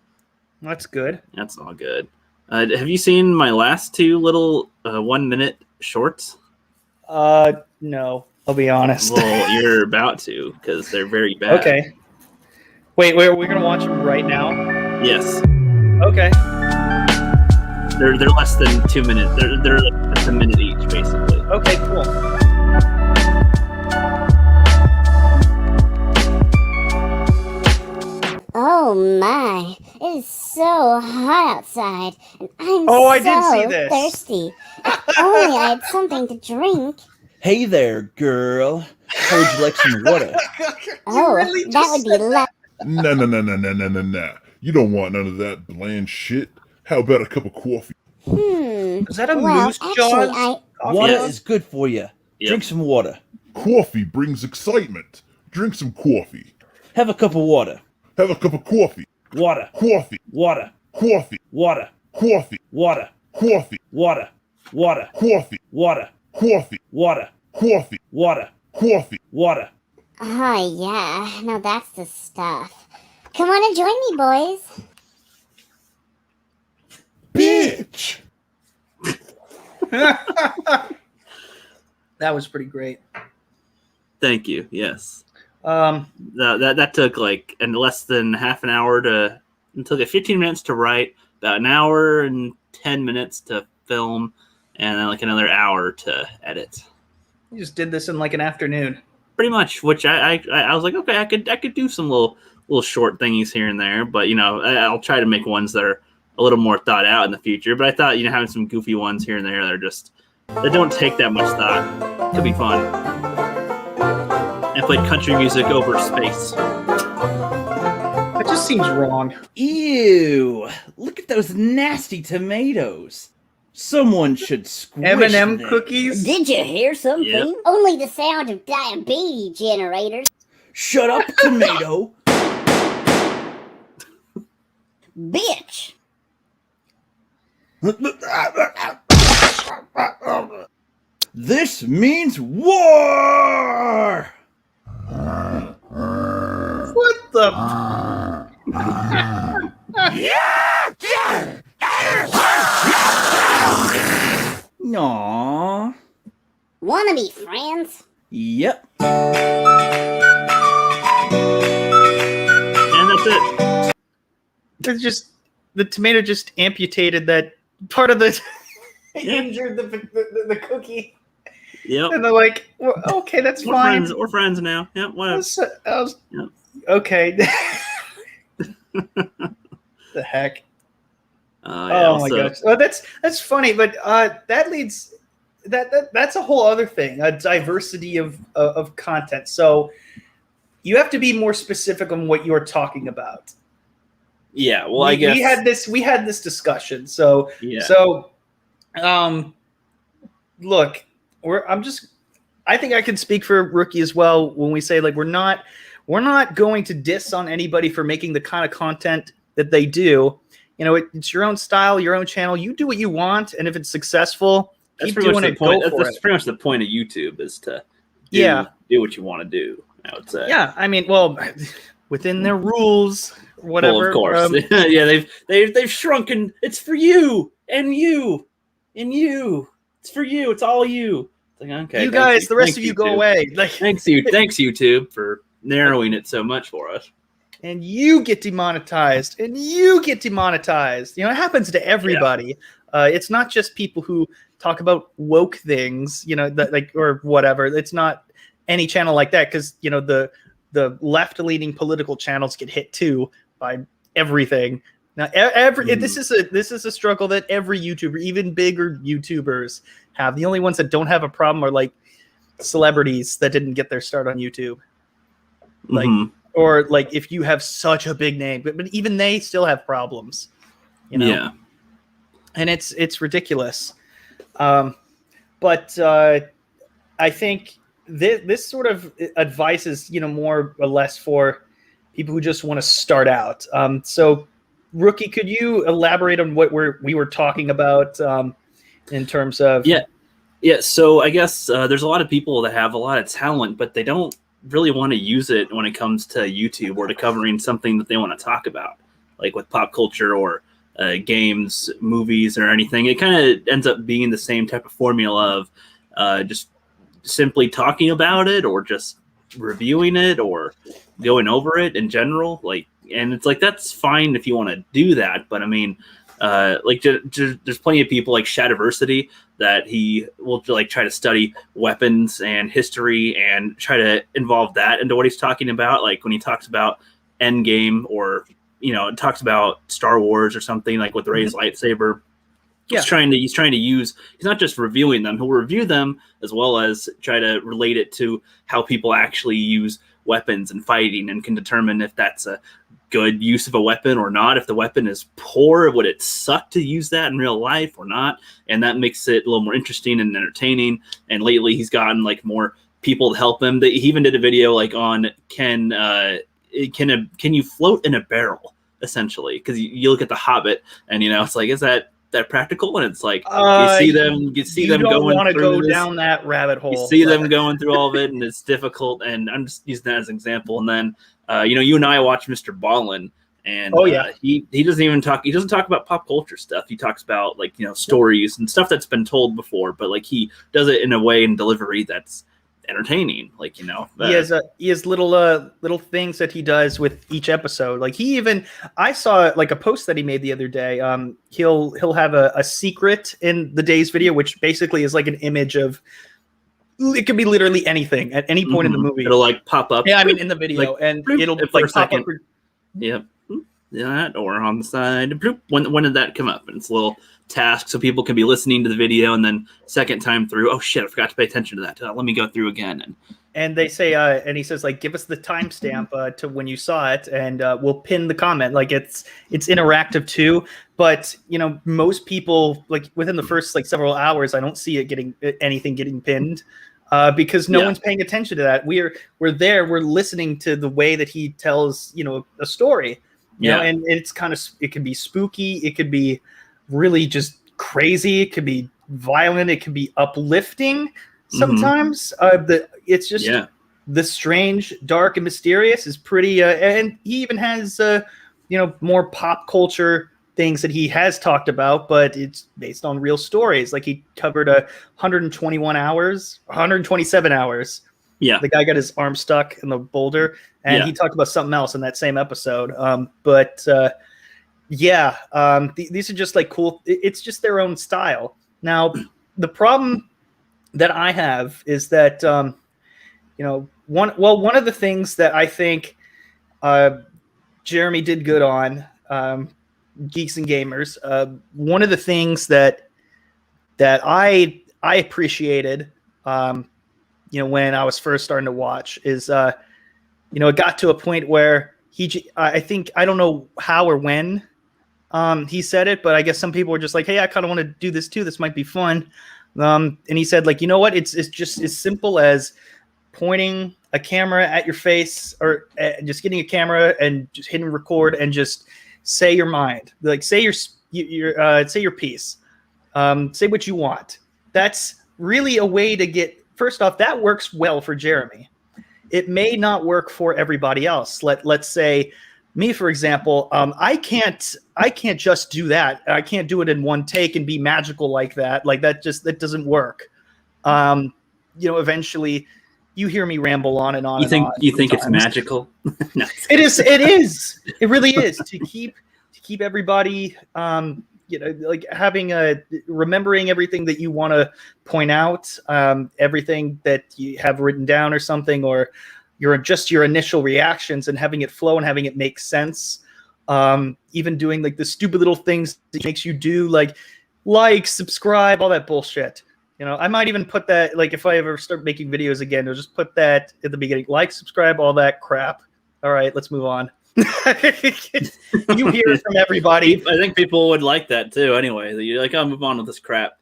that's good. That's all good. Have you seen my last two little 1 minute shorts? No, I'll be honest. Well, you're about to, because they're very bad. Okay. Wait, we're gonna watch them right now? Yes. Okay. They're less than 2 minutes. They're less than a minute each, basically. Okay, cool. Oh my, it is so hot outside, and I'm I did see this. Thirsty. If only I had something to drink. Hey there, girl. How would you like some water? That would be lovely. Nah. You don't want none of that bland shit. How about a cup of coffee? Is that a moose jaw? Water is good for you. Yep. Drink some water. Coffee brings excitement. Drink some coffee. Have a cup of water. Have a cup of coffee. Water. Coffee. Water. Coffee. Water. Coffee. Water. Coffee. Water. Water. Coffee. Water. Coffee. Water. Coffee. Water. Coffee. Water. Oh yeah, now that's the stuff. Come on and join me, boys. Bitch! That was pretty great. Thank you. Yes. That took like less than half an hour it took 15 minutes to write, about an hour and 10 minutes to film, and then like another hour to edit. You just did this in like an afternoon. Pretty much, which I was like, okay, I could do some little short thingies here and there, but I'll try to make ones that are a little more thought out in the future. But I thought having some goofy ones here and there that don't take that much thought could be fun. I played country music over space. That just seems wrong. Ew! Look at those nasty tomatoes. Someone should squish M&M them. cookies? Did you hear something? Yep. Only the sound of diabetes generators. Shut up, tomato! Bitch! This means war! What the? Aww. Wanna be friends? Yep. And that's it. It's just the tomato just amputated that part of the injured the cookie. Yep. And they're like, well, okay, that's fine. We're friends now. Yep. Whatever. Yep. Okay. The heck. Yeah, my gosh. Well, that's funny, but that leads that's a whole other thing. A diversity of content. So you have to be more specific on what you're talking about. Yeah, well, I guess we had this discussion. So yeah. Look, I think I can speak for Rookie as well when we say like we're not going to diss on anybody for making the kind of content that they do. You know, it's your own style, your own channel. You do what you want, and if it's successful, keep doing it. Go for it. That's pretty much the point of YouTube is to do what you want to do. I would say. Yeah, I mean, well, within their rules, whatever. Well, of course. Yeah, they've shrunken. It's for you and you and you. It's for you. It's all you. It's like, okay, you guys, the rest of you go away. Like, thanks YouTube for narrowing it so much for us. And you get demonetized, and you get demonetized. You know, it happens to everybody. Yeah. It's not just people who talk about woke things, you know, that like or whatever. It's not any channel like that because you know the left-leaning political channels get hit too by everything. Now, this is a struggle that every YouTuber, even bigger YouTubers, have. The only ones that don't have a problem are like celebrities that didn't get their start on YouTube, like or like if you have such a big name, but even they still have problems, you know. Yeah, and it's ridiculous. But I think this sort of advice is, you know, more or less for people who just want to start out. So. Rookie, could you elaborate on what we were talking about in terms of? Yeah. So I guess there's a lot of people that have a lot of talent, but they don't really want to use it when it comes to YouTube or to covering something that they want to talk about, like with pop culture or games, movies, or anything. It kind of ends up being the same type of formula of just simply talking about it or just reviewing it or going over it in general, and it's like that's fine if you want to do that, but I mean, there's plenty of people like Shadiversity that he will like try to study weapons and history and try to involve that into what he's talking about. Like when he talks about Endgame or talks about Star Wars or something like with Rey's lightsaber. Yeah. He's trying to use. He's not just reviewing them. He'll review them as well as try to relate it to how people actually use weapons and fighting, and can determine if that's a good use of a weapon or not. If the weapon is poor, would it suck to use that in real life or not? And that makes it a little more interesting and entertaining. And lately, he's gotten like more people to help him. He even did a video like on can you float in a barrel, essentially? Because you look at The Hobbit, and it's like, is that practical? And it's like you see them going through go down that rabbit hole. You see them going through all of it, and it's difficult. And I'm just using that as an example. And then you and I watch Mr. Ballin, and he doesn't even talk. He doesn't talk about pop culture stuff. He talks about stories and stuff that's been told before, but he does it in a way and delivery that's entertaining. He has little things that he does with each episode. I saw a post that he made the other day. He'll have a secret in the day's video, which basically is like an image of, it could be literally anything at any point in the movie. It'll pop up. Yeah, I mean in the video, and it'll pop up. Yep. That or on the side. Bloop. When did that come up? And it's a little task so people can be listening to the video, and then second time through, oh shit, I forgot to pay attention to that. Let me go through again. And they say, and he says, give us the timestamp to when you saw it, and we'll pin the comment. It's interactive too, but most people within the first several hours, I don't see anything getting pinned. Because no one's paying attention to that. We're listening to the way that he tells, a story. And it's it can be spooky, it could be really just crazy, it could be violent, it can be uplifting sometimes. It's just the strange, dark, and mysterious is pretty. And he even has more pop culture things that he has talked about, but it's based on real stories. He covered 127 hours. Yeah, the guy got his arm stuck in the boulder, and he talked about something else in that same episode. These are just cool. It's just their own style. Now, the problem that I have is that one of the things that I think Jeremy did good on, Geeks and Gamers. One of the things that I appreciated, when I was first starting to watch is, it got to a point where I think, I don't know how or when he said it, but I guess some people were just like, hey, I kind of want to do this too. This might be fun. And he said, like, you know what? It's just as simple as pointing a camera at your face, or just getting a camera and just hitting record and just say your mind, like say your piece, say what you want. That's really a way to get. First off, that works well for Jeremy. It may not work for everybody else. Let's say me, for example, I can't just do that. I can't do it in one take and be magical like that. Like that doesn't work. Eventually you hear me ramble on and on. You think it's magical? No. It is. It really is to keep everybody, like having remembering everything that you want to point out, everything that you have written down or something, or your initial reactions, and having it flow and having it make sense. Even doing like the stupid little things that makes you do, like subscribe, all that bullshit. I might even put that, like, if I ever start making videos again, I'll just put that at the beginning, like, subscribe, all that crap. All right, let's move on. You hear it from everybody. I think people would like that too. Anyway, you're like, I'll move on with this crap.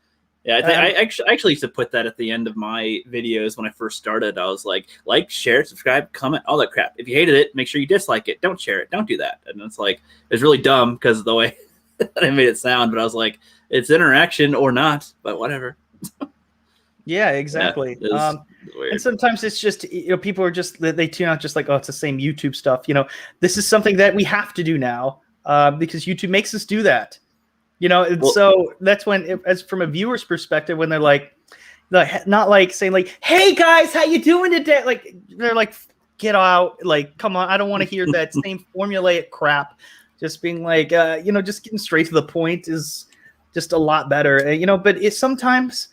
Yeah, I actually used to put that at the end of my videos when I first started. I was like, share, subscribe, comment, all that crap. If you hated it, make sure you dislike it. Don't share it. Don't do that. And it's like, it's really dumb because of the way that I made it sound. But I was like, it's interaction or not, but whatever. Yeah, exactly. Yeah, and sometimes it's just, people are just, they tune out just like, oh, it's the same YouTube stuff. This is something that we have to do now because YouTube makes us do that. So that's when, as from a viewer's perspective, when they're like, not like saying like, hey guys, how you doing today? Like, they're like, get out, like, come on, I don't want to hear that same formulaic crap. Just being like, just getting straight to the point is just a lot better, but it's sometimes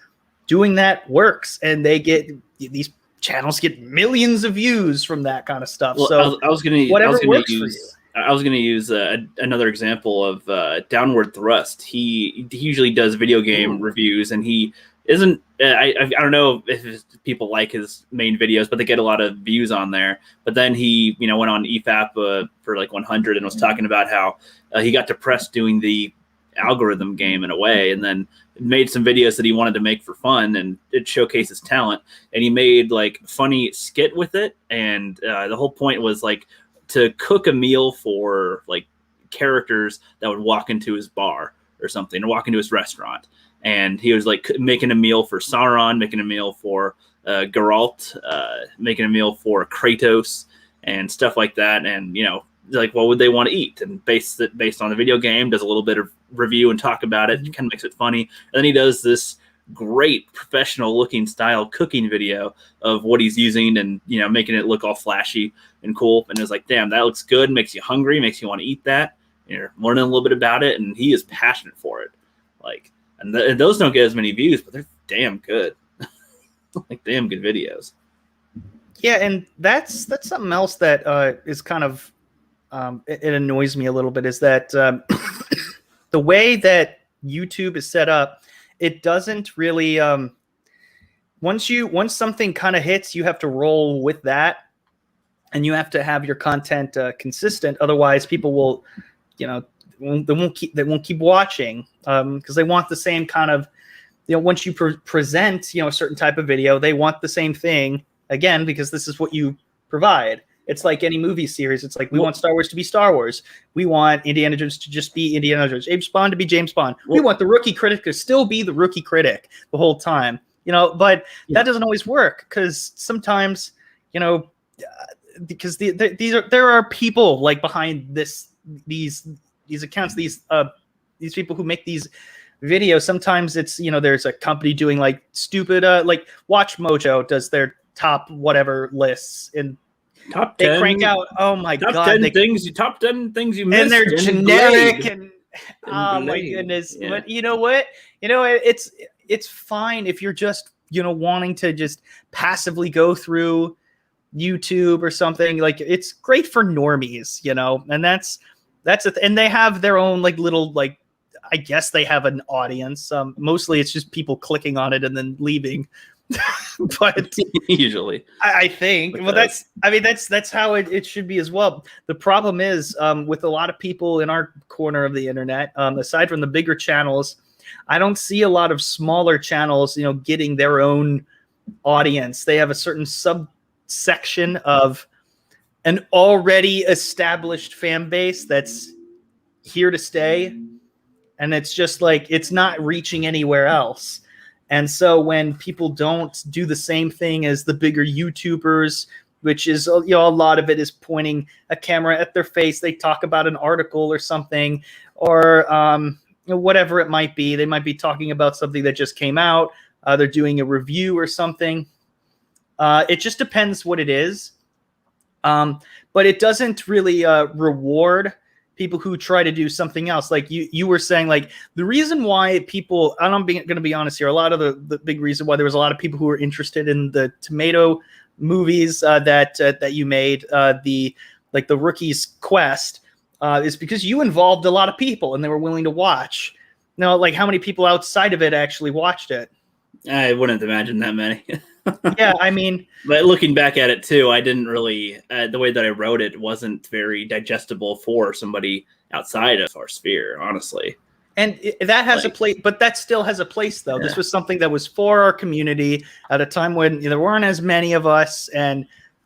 doing that works, and these channels get millions of views from that kind of stuff. Well, so I was gonna works use, for you. I was going to use another example of Downward Thrust. He usually does video game reviews, and he isn't. I don't know if people like his main videos, but they get a lot of views on there. But then he went on EFAP for like 100 and was talking about how he got depressed doing the algorithm game in a way, and then made some videos that he wanted to make for fun, and it showcases talent. And he made like funny skit with it, and the whole point was like to cook a meal for like characters that would walk into his bar or something, or walk into his restaurant. And he was like making a meal for Sauron, making a meal for Geralt, making a meal for Kratos, and stuff like that. And like, what would they want to eat? And based on the video game, does a little bit of review and talk about it. Kind of makes it funny. And then he does this great professional looking style cooking video of what he's using, and making it look all flashy and cool. And it's like, damn, that looks good, makes you hungry, makes you want to eat that. You're learning a little bit about it, and he is passionate for it. Like, and those don't get as many views, but they're damn good. Like, damn good videos. Yeah, and that's something else that is kind of it annoys me a little bit, is that the way that YouTube is set up, it doesn't really once something kind of hits, you have to roll with that, and you have to have your content consistent. Otherwise, people will, they won't keep watching because they want the same kind of, once you present a certain type of video, they want the same thing again, because this is what you provide. It's like any movie series. It's like, we want Star Wars to be Star Wars. We want Indiana Jones to just be Indiana Jones. James Bond to be James Bond. We want the rookie critic to still be the rookie critic the whole time. But that doesn't always work, because sometimes, because there are people like behind these accounts, these people who make these videos. Sometimes it's, there's a company doing like stupid, like Watch Mojo does their top whatever lists, and Top they 10, crank out. Oh my top god! 10 things you missed, and they're generic, Blade. and oh my Blade. goodness! Yeah. But you know what? It's fine if you're just wanting to just passively go through YouTube or something. Like it's great for normies, and and they have their own like little like, I guess they have an audience. Mostly it's just people clicking on it and then leaving. But Usually, I think, well, that's how it should be as well. The problem is with a lot of people in our corner of the internet, aside from the bigger channels, I don't see a lot of smaller channels, getting their own audience. They have a certain subsection of an already established fan base that's here to stay. And it's just like, it's not reaching anywhere else. And so when people don't do the same thing as the bigger YouTubers, which is, a lot of it is pointing a camera at their face. They talk about an article or something, or whatever it might be. They might be talking about something that just came out. They're doing a review or something. It just depends what it is. But it doesn't really reward people who try to do something else. Like you were saying, like the reason why people, and I'm going to be honest here, a lot of the big reason why there was a lot of people who were interested in the tomato movies that you made, the Rookie's Quest, is because you involved a lot of people and they were willing to watch. Now, like how many people outside of it actually watched it? I wouldn't imagine that many. Yeah, I mean, but looking back at it too, I didn't really the way that I wrote it wasn't very digestible for somebody outside of our sphere, honestly. And that has a place, but that still has a place, though. Yeah. This was something that was for our community at a time when there weren't as many of us, and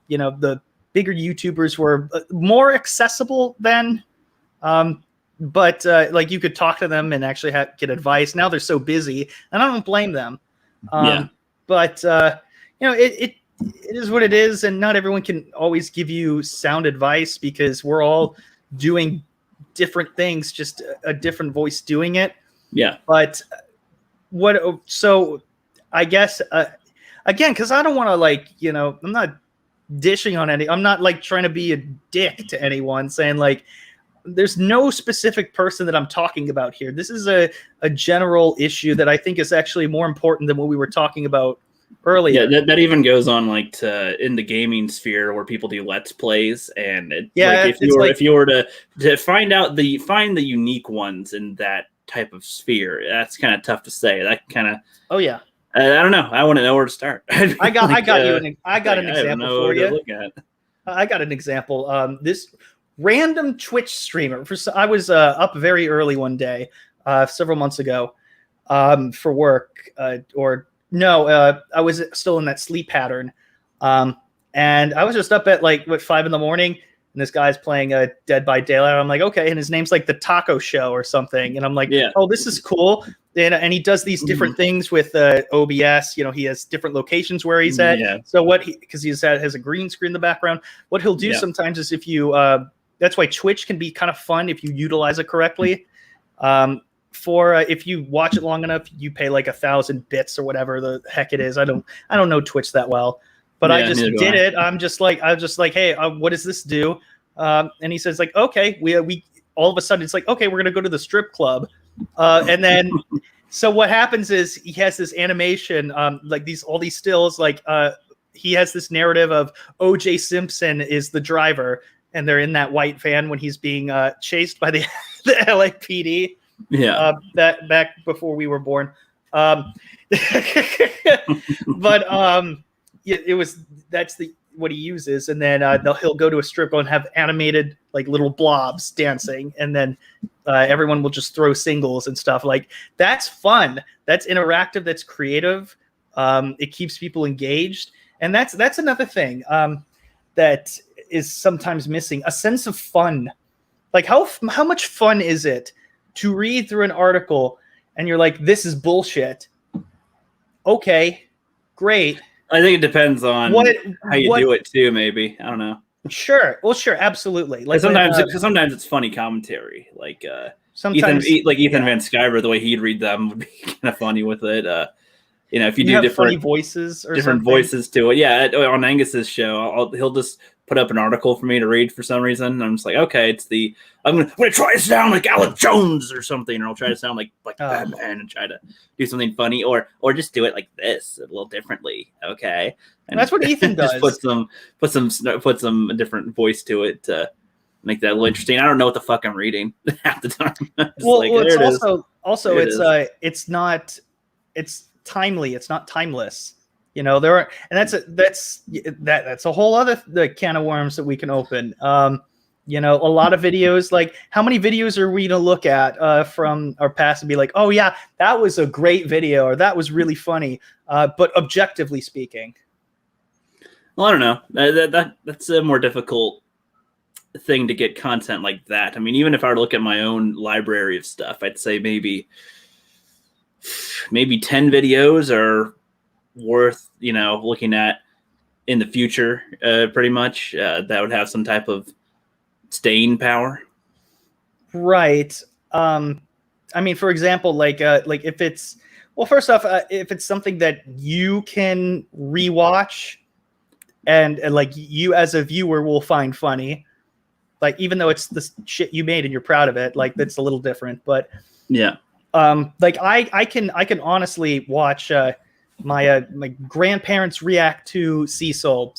the bigger YouTubers were more accessible then. But like you could talk to them and actually get advice. Now they're so busy, and I don't blame them. But it is what it is, and not everyone can always give you sound advice because we're all doing different things, just a different voice doing it. Yeah. But so I guess again, because I don't want to I'm not dishing on I'm not like trying to be a dick to anyone, saying like there's no specific person that I'm talking about here. This is a general issue that I think is actually more important than what we were talking about earlier. Yeah, that even goes on in the gaming sphere where people do let's plays, and if you were to find the unique ones in that type of sphere, that's kind of tough to say. That kind of I don't know. I want to know where to start. I got an example for you. I got an example. This random Twitch streamer. I was up very early one day, several months ago, for work, I was still in that sleep pattern, and I was just up at 5 a.m, and this guy's playing Dead by Daylight. I'm like, okay, and his name's like the Taco Show or something, and I'm like, yeah. Oh, this is cool. And he does these different things with OBS. He has different locations where he's at. Yeah. So because he has a green screen in the background. What he'll do sometimes is if you that's why Twitch can be kind of fun if you utilize it correctly. If you watch it long enough, you pay 1,000 bits or whatever the heck it is. I don't know Twitch that well, but I just did it. I was just like, hey, what does this do? And he says okay, we all of a sudden it's okay, we're gonna go to the strip club, and then so what happens is he has this animation, all these stills, he has this narrative of O.J. Simpson is the driver, and they're in that white van when he's being chased by the LAPD. Yeah, back before we were born. But that's what he uses, and then he'll go to a strip club and have animated little blobs dancing, and then everyone will just throw singles and stuff. That's fun. That's interactive. That's creative. It keeps people engaged, and that's another thing that is sometimes missing, a sense of fun. How much fun is it to read through an article and you're like, this is bullshit? Okay, great. I think it depends on how you do it too. Maybe, I don't know. Sure. Well, sure, absolutely. Sometimes it's funny commentary. Ethan Van Sciver, the way he'd read them would be kind of funny with it. If you do different voices or different something. Voices to it. Yeah, on Angus's show, he'll just put up an article for me to read for some reason. And I'm just like, okay, I'm gonna try to sound like Alex Jones or something, or I'll try to sound like Batman and try to do something funny, or just do it like this a little differently. Okay, and that's what Ethan does. Just put some different voice to it to make that a little interesting. I don't know what the fuck I'm reading half the time. Well, it's timely. It's not timeless. You know, that's a whole other can of worms that we can open. You know, a lot of videos, like how many videos are we to look at from our past and be like, oh yeah, that was a great video, or that was really funny. But objectively speaking, well, I don't know. That's a more difficult thing to get content like that. I mean, even if I were to look at my own library of stuff, I'd say maybe 10 videos are worth, you know, looking at in the future, pretty much. That would have some type of staying power. Right. I mean, for example, like if it's, well, first off, if it's something that you can rewatch and like you as a viewer will find funny, like even though it's the shit you made and you're proud of it, like that's a little different. But yeah, like I can honestly watch my grandparents react to Cecil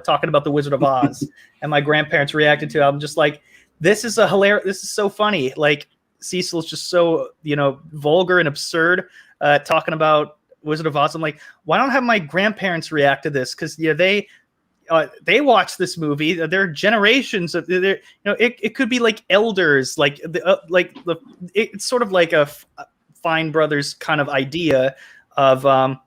talking about the Wizard of Oz, and my grandparents reacted to it. I'm just like, this is so funny. Like Cecil's just so, you know, vulgar and absurd, talking about Wizard of Oz. I'm like, why don't I have my grandparents react to this? Because yeah, they watch this movie. There are generations of, you know, it could be like elders, like it's sort of like a Fine Brothers kind of idea of,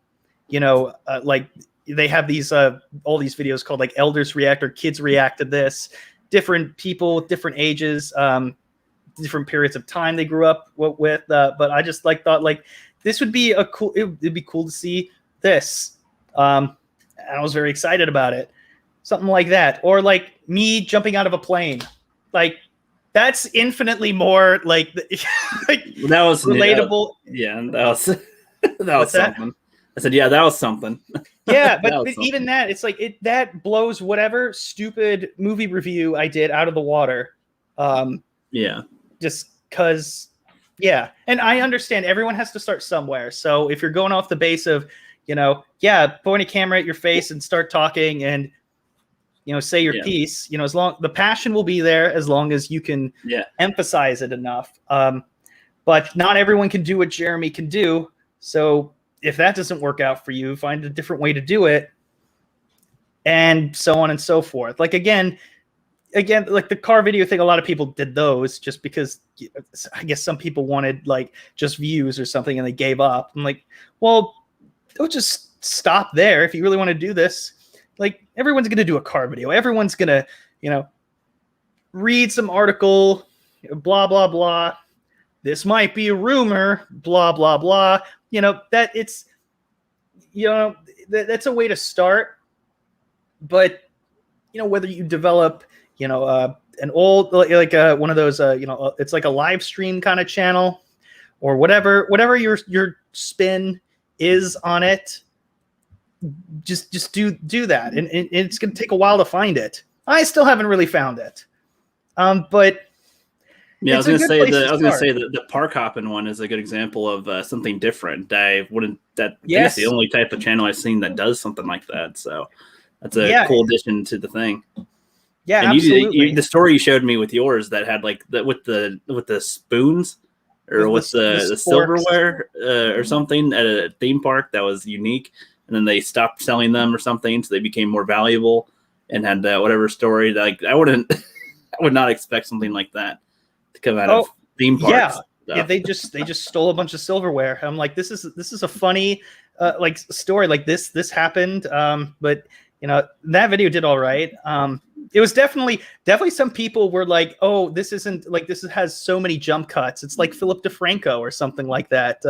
you know, like they have these all these videos called like elders react or kids react to this. Different people, different ages, different periods of time they grew up with. But I just thought this would be it'd be cool to see this. And I was very excited about it. Something like that, or like me jumping out of a plane, like that's infinitely more like that was relatable. Yeah, that was something. I said, yeah, that was something. Yeah, but even that, it's like that blows whatever stupid movie review I did out of the water. Yeah, just because. Yeah, and I understand everyone has to start somewhere. So if you're going off the base of, you know, yeah, point a camera at your face and start talking and, you know, say your piece, you know, as long the passion will be there as long as you can emphasize it enough. But not everyone can do what Jeremy can do. So if that doesn't work out for you, find a different way to do it, and so on and so forth. Like again, like the car video thing, a lot of people did those just because I guess some people wanted like just views or something and they gave up. I'm like, well, don't just stop there. If you really want to do this, like everyone's going to do a car video. Everyone's going to, you know, read some article, blah, blah, blah. This might be a rumor, blah, blah, blah. You know, that it's, you know, that's a way to start. But, you know, whether you develop, you know, an old, like one of those, you know, it's like a live stream kind of channel or whatever your spin is on it, just do that. And it's going to take a while to find it. I still haven't really found it. But yeah, I was going to say the park hopping one is a good example of something different. I think it's the only type of channel I've seen that does something like that. So that's a cool addition to the thing. Yeah, and absolutely. The story you showed me with yours that had like with the spoons or with the silverware or something at a theme park that was unique, and then they stopped selling them or something, so they became more valuable and had whatever story. Like I would not expect something like that to come out of theme parks. Yeah, they just stole a bunch of silverware. I'm like, this is a funny like story. Like this happened, but you know that video did all right. It was definitely some people were like, oh, this isn't like this has so many jump cuts. It's like Philip DeFranco or something like that.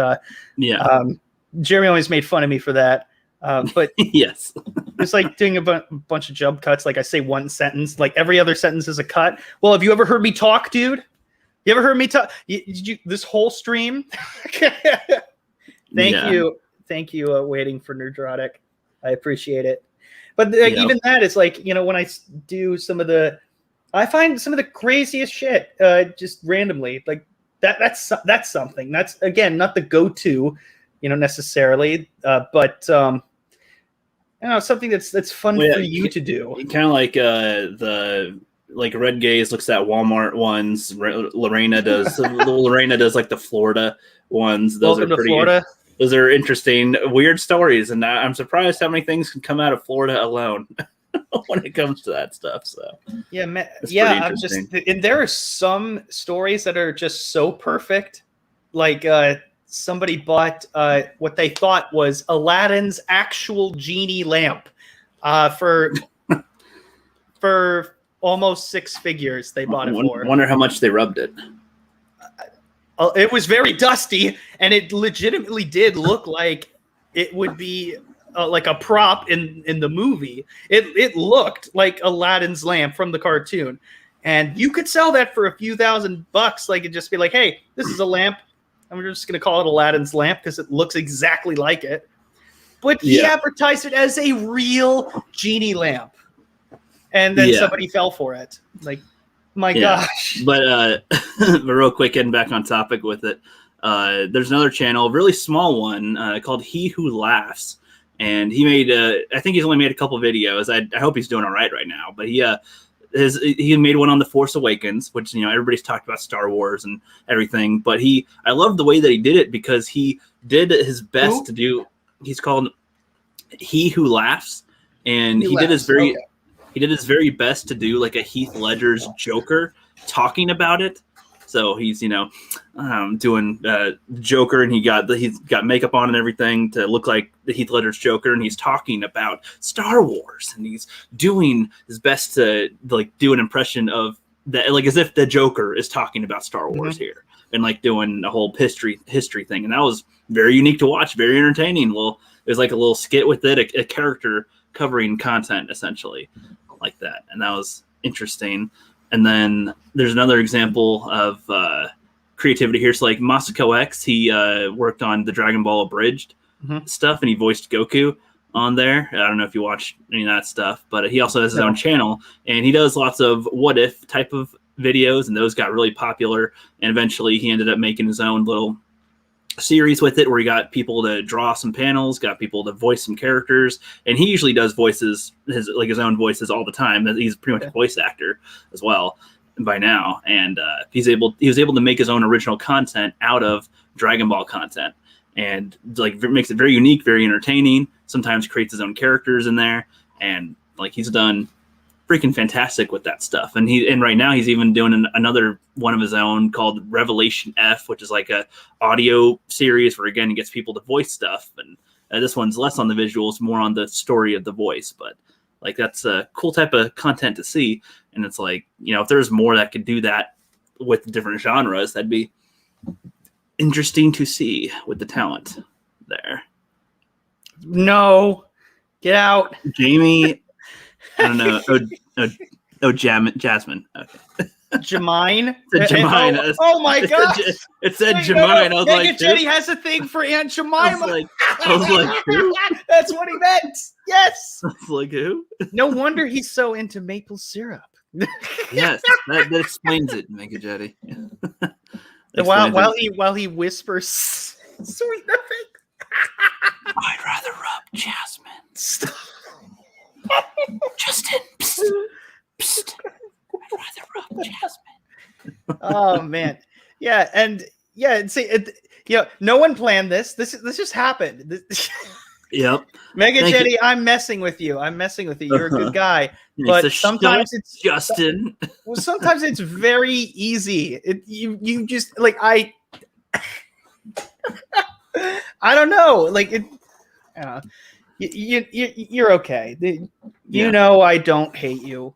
Jeremy always made fun of me for that. But yes, it's like doing a bunch of jump cuts. Like I say one sentence, like every other sentence is a cut. Well, have you ever heard me talk, dude? You ever heard me talk? Did you this whole stream? Thank you, Waiting for Nerdrotic. I appreciate it. But even that is like, when I do I find some of the craziest shit just randomly. Like that's something. That's, again, not the go-to, necessarily, but something that's fun for you to do. Kind of like the Red Gaze looks at Walmart ones. Lorena does like the Florida ones. Those Welcome are to Florida. Those are interesting, weird stories, and I'm surprised how many things can come out of Florida alone when it comes to that stuff. So and there are some stories that are just so perfect. Like somebody bought what they thought was Aladdin's actual genie lamp for almost 6 figures. They bought it for. Wonder how much they rubbed it. It was very dusty, and it legitimately did look like it would be like a prop in the movie. It looked like Aladdin's lamp from the cartoon, and you could sell that for a few $1,000. Like, it'd just be like, hey, this is a lamp. I'm just going to call it Aladdin's lamp because it looks exactly like it. But he advertised it as a real genie lamp, and then somebody fell for it. Like, my gosh. But real quick, getting back on topic with it, there's another channel, a really small one called He Who Laughs, and he made I think he's only made a couple videos. I hope he's doing all right now, but he made one on The Force Awakens, which everybody's talked about Star Wars and everything, but I love the way that he did it because he did his best to do. He's called He Who Laughs, and he did his very best to do like a Heath Ledger's Joker talking about it. So he's doing Joker, and he's got makeup on and everything to look like the Heath Ledger's Joker, and he's talking about Star Wars, and he's doing his best to like do an impression of that, like as if the Joker is talking about Star Wars here, and like doing a whole history thing, and that was very unique to watch, very entertaining. Well, it was like a little skit with it, a character covering content essentially like that, and that was interesting. And then there's another example of creativity here. So like Masako X, he worked on the Dragon Ball Abridged stuff, and he voiced Goku on there. I don't know if you watch any of that stuff, but he also has his own channel, and he does lots of what if type of videos, and those got really popular. And eventually he ended up making his own little series with it where he got people to draw some panels, got people to voice some characters, and he usually does voices, his own voices all the time. He's pretty much a voice actor as well by now, and he was able to make his own original content out of Dragon Ball content, and like makes it very unique, very entertaining. Sometimes creates his own characters in there, and like he's done freaking fantastic with that stuff. And right now he's even doing another one of his own called Revelation F, which is like a audio series where again he gets people to voice stuff, and this one's less on the visuals, more on the story of the voice. But like that's a cool type of content to see, and it's like, if there's more that could do that with different genres, that'd be interesting to see with the talent there. No, get out, Jamie. I don't know. Jasmine. Okay. Jamine. Jamine. Oh my gosh! It said Jamine. I was like, Jenny has a thing for Aunt Jemima. I was like, who? That's what he meant. Yes. I was like, who? No wonder he's so into maple syrup. Yes, that explains it, Mega Jetty. While he whispers sweet nothing. I'd rather rub Jasmine. Stop. Justin, psst, psst. I'd rather rub Jasmine. Oh man, yeah, and see, no one planned this. This just happened. Yep. Mega Jetty, I'm messing with you. You're a good guy, but sometimes it's Justin. Well, sometimes it's very easy. You just like I don't know, like it. You're okay. I don't hate you.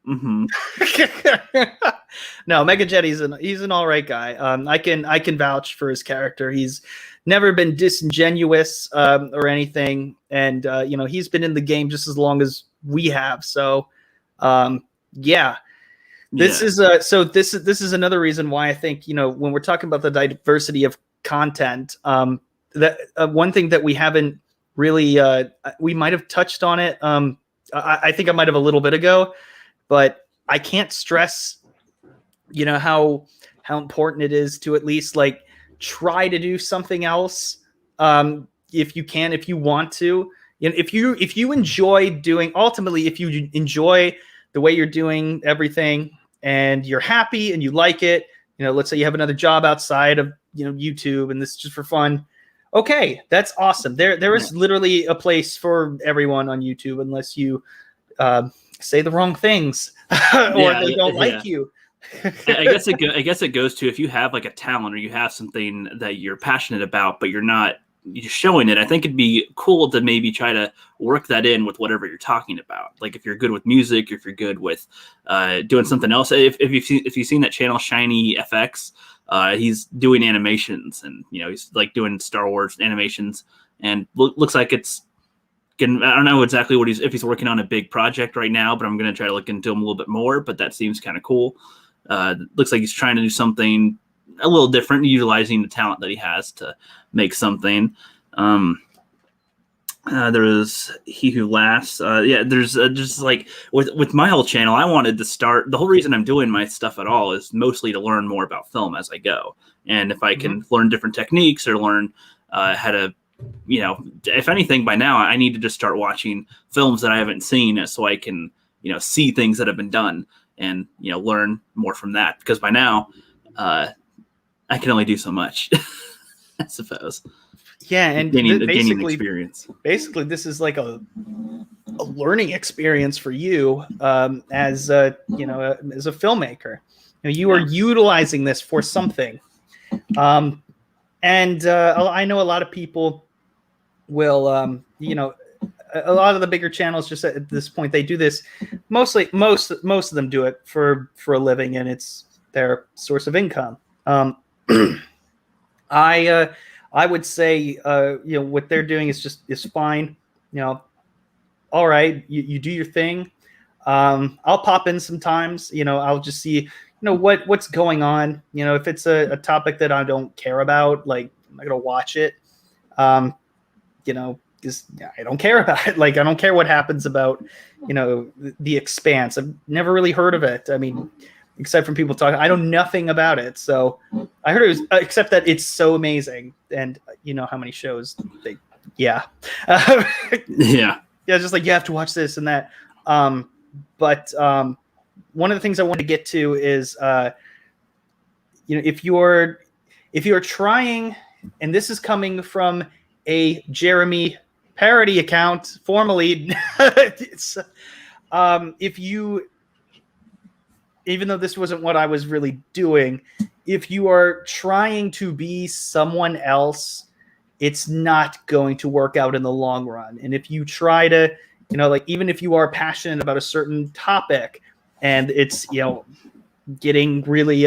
Mm-hmm. No, Mega Jetty's he's an all right guy. I can vouch for his character. He's never been disingenuous or anything, and he's been in the game just as long as we have. So, this is another reason why I think when we're talking about the diversity of content, that one thing that we haven't really, we might have touched on it. I think I might have a little bit ago, but I can't stress, how important it is to at least like try to do something else. If you can, if you want to, if you enjoy doing, ultimately, if you enjoy the way you're doing everything and you're happy and you like it, let's say you have another job outside of, YouTube and this is just for fun. Okay, that's awesome. There is literally a place for everyone on YouTube, unless you say the wrong things or they don't like you. I guess it goes to, if you have like a talent or you have something that you're passionate about, but you're showing it. I think it'd be cool to maybe try to work that in with whatever you're talking about. Like if you're good with music, if you're good with doing something else. If you've seen that channel Shiny FX, he's doing animations, and he's like doing Star Wars animations, and looks like it's getting. I don't know exactly if he's working on a big project right now, but I'm gonna try to look into him a little bit more. But that seems kind of cool. Looks like he's trying to do something a little different, utilizing the talent that he has to make something. There is He Who Laughs. There's just like with my whole channel, I wanted to start. The whole reason I'm doing my stuff at all is mostly to learn more about film as I go. And if I can learn different techniques or learn how to, if anything, by now I need to just start watching films that I haven't seen, so I can, see things that have been done and, learn more from that. Because by now, I can only do so much, I suppose. Yeah, and gaining experience. Basically, this is like a learning experience for you, as a filmmaker. You are utilizing this for something, and I know a lot of people will, a lot of the bigger channels just at this point, they do this mostly. Most of them do it for a living, and it's their source of income. I would say, what they're doing is fine. All right, you do your thing. I'll pop in sometimes. I'll just see, what's going on. If it's a topic that I don't care about, like I'm not gonna watch it. Because I don't care about it. Like I don't care what happens about, The Expanse. I've never really heard of it. I mean, except from people talking, I know nothing about it. So I heard it was, except that it's so amazing, and how many shows yeah, just like you have to watch this and that. But one of the things I want to get to is, if you're trying, and this is coming from a Jeremy parody account, formerly, even though this wasn't what I was really doing, if you are trying to be someone else, it's not going to work out in the long run. And if you try to, even if you are passionate about a certain topic and it's, getting really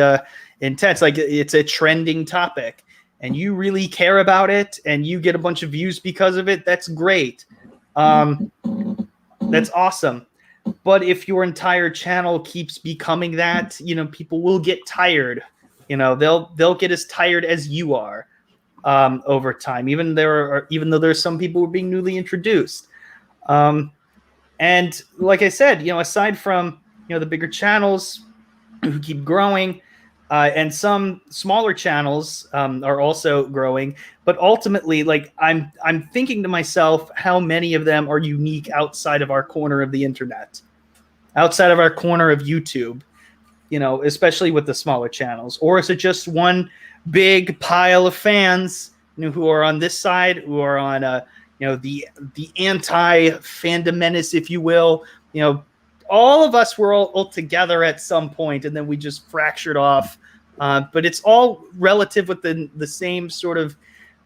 intense, like it's a trending topic and you really care about it and you get a bunch of views because of it, that's great. That's awesome. But if your entire channel keeps becoming that, people will get tired. They'll get as tired as you are over time. Even though there's some people who are being newly introduced. And like I said, aside from the bigger channels who keep growing, and some smaller channels are also growing, but ultimately, like I'm thinking to myself, how many of them are unique outside of our corner of the internet, outside of our corner of YouTube, especially with the smaller channels? Or is it just one big pile of fans, who are on this side, who are on the anti-fandom menace, if you will? All of us were all together at some point, and then we just fractured off. But it's all relative with the same sort of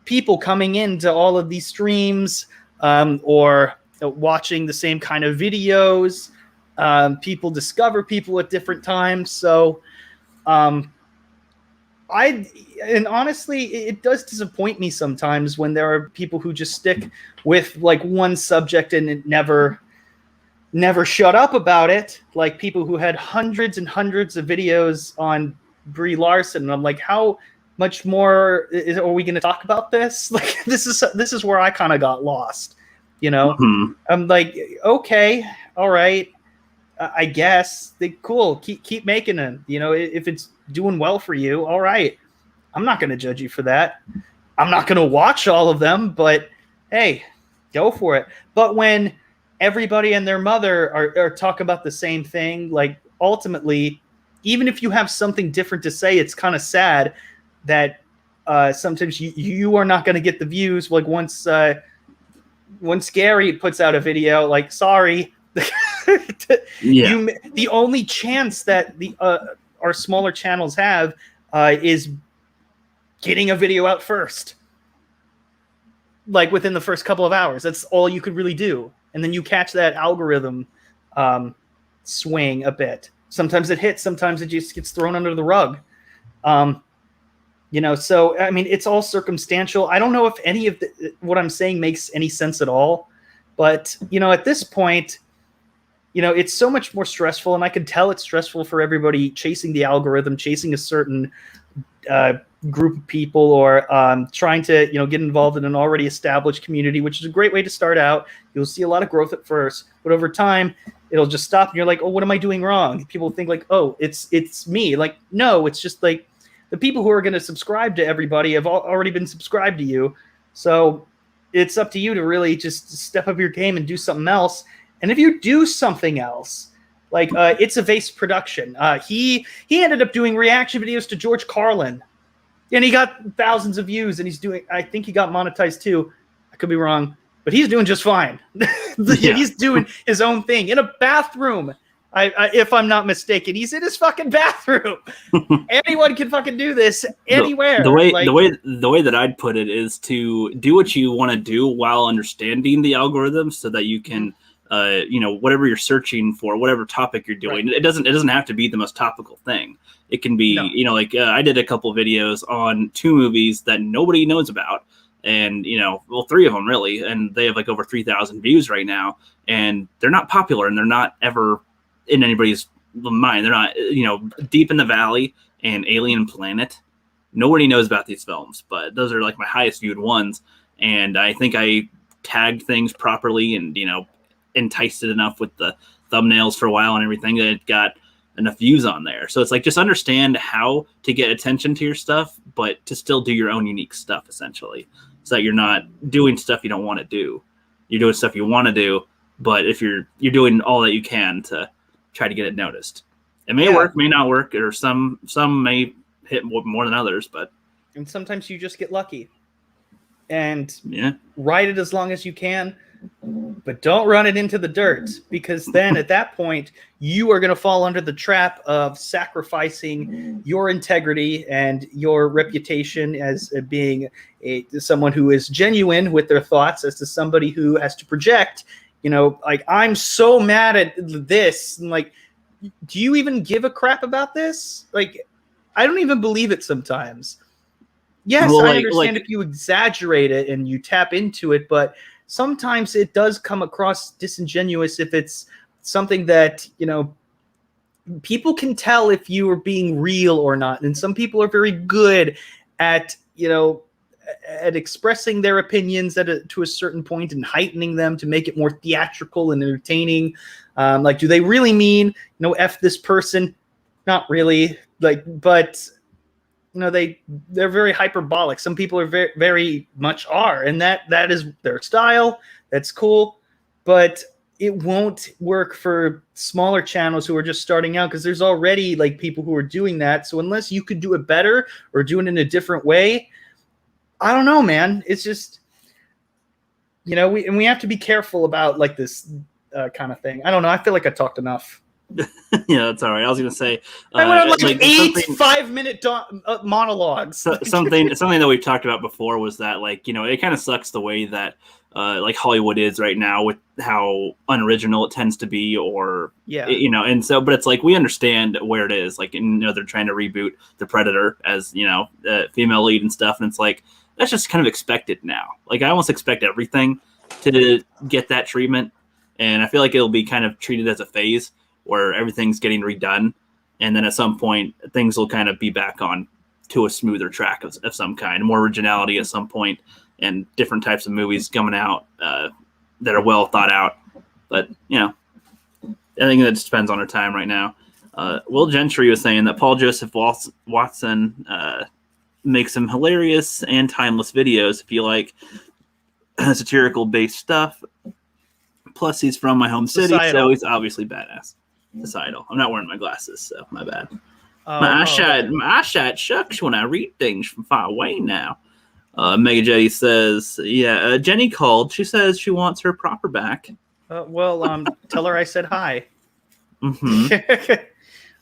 people coming into all of these streams, or watching the same kind of videos. People discover people at different times. So and honestly, it does disappoint me sometimes when there are people who just stick with like one subject and it never shut up about it. Like people who had hundreds and hundreds of videos on Brie Larson. And I'm like, how much more are we going to talk about this? Like, this is where I kind of got lost, you know. Mhm. I'm like, okay, all right, I guess cool, keep making them, you know, if it's doing well for you, all right. I'm not going to judge you for that. I'm not going to watch all of them, but hey, go for it. But when everybody and their mother are talking about the same thing, like, ultimately, even if you have something different to say, it's kind of sad that sometimes you are not going to get the views. Like, once Gary puts out a video, like, sorry, Yeah. the only chance that our smaller channels have is getting a video out first, like within the first couple of hours. That's all you could really do, and then you catch that algorithm swing a bit. Sometimes it hits, sometimes it just gets thrown under the rug. You know, so I mean, it's all circumstantial. I don't know if any of what I'm saying makes any sense at all, but you know, at this point, you know, it's so much more stressful, and I can tell it's stressful for everybody chasing the algorithm, chasing a certain group of people, or trying to, you know, get involved in an already established community, which is a great way to start out. You'll see a lot of growth at first, but over time it'll just stop and you're like, oh, what am I doing wrong? People think like, oh, it's me. Like, no, it's just like the people who are going to subscribe to everybody have already been subscribed to you. So it's up to you to really just step up your game and do something else. And if you do something else, like It's a Vase production, he ended up doing reaction videos to George Carlin, and he got thousands of views, and I think he got monetized too. I could be wrong, but he's doing just fine. Yeah. He's doing his own thing in a bathroom. If I'm not mistaken, he's in his fucking bathroom. Anyone can fucking do this anywhere. The way that I'd put it is to do what you want to do while understanding the algorithm, so that you can, you know, whatever you're searching for, whatever topic you're doing, Right. it doesn't have to be the most topical thing. It can be, you know, like I did a couple videos on 2 movies that nobody knows about, and you know, well, 3 of them really, and they have like over 3,000 views right now, and they're not popular, and they're not ever in anybody's mind. They're not, you know, Deep in the Valley and Alien Planet. Nobody knows about these films, but those are like my highest viewed ones, and I think I tagged things properly and, you know, enticed it enough with the thumbnails for a while and everything that it got enough views on there. So it's like, just understand how to get attention to your stuff, but to still do your own unique stuff, essentially, so that you're not doing stuff you don't want to do. You're doing stuff you want to do, but if you're doing all that you can to try to get it noticed. It may work, may not work, or some may hit more than others, but and sometimes you just get lucky. And yeah, ride it as long as you can, but don't run it into the dirt, because then at that point you are going to fall under the trap of sacrificing your integrity and your reputation as being someone who is genuine with their thoughts, as to somebody who has to project, you know, like, I'm so mad at this, and like, do you even give a crap about this? Like, I don't even believe it sometimes. Yes, well, I understand if you exaggerate it and you tap into it, but sometimes it does come across disingenuous if it's something that, you know, people can tell if you are being real or not. And some people are very good at, you know, at expressing their opinions to a certain point and heightening them to make it more theatrical and entertaining. Like, do they really mean, you know, F this person? Not really. Like, but you know, they're very hyperbolic. Some people are very, very much are, and that is their style. That's cool, but it won't work for smaller channels who are just starting out, because there's already like people who are doing that. So unless you could do it better or do it in a different way, I don't know, man. It's just, you know, we have to be careful about like this kind of thing. I don't know. I feel like I talked enough. Yeah, that's all right. I was gonna say, I went on like 8 something- 5-minute monologues. something that we've talked about before was that, like, you know, it kind of sucks the way that like Hollywood is right now, with how unoriginal it tends to be, or you know, and so, but it's like, we understand where it is, like, you know, they're trying to reboot The Predator as, you know, female lead and stuff, and it's like, that's just kind of expected now. Like, I almost expect everything to get that treatment, and I feel like it'll be kind of treated as a phase where everything's getting redone, and then at some point things will kind of be back on to a smoother track of some kind, more originality at some point, and different types of movies coming out that are well thought out. But I think that just depends on our time right now. Will Gentry was saying that Paul Joseph Watson makes some hilarious and timeless videos if you like satirical based stuff. Plus, he's from my home city, so he's obviously badass. Societal. I'm not wearing my glasses, so my bad. My eyesight shucks when I read things from far away now. Mega Jetty says, Jenny called. She says she wants her proper back. Tell her I said hi. Mm-hmm.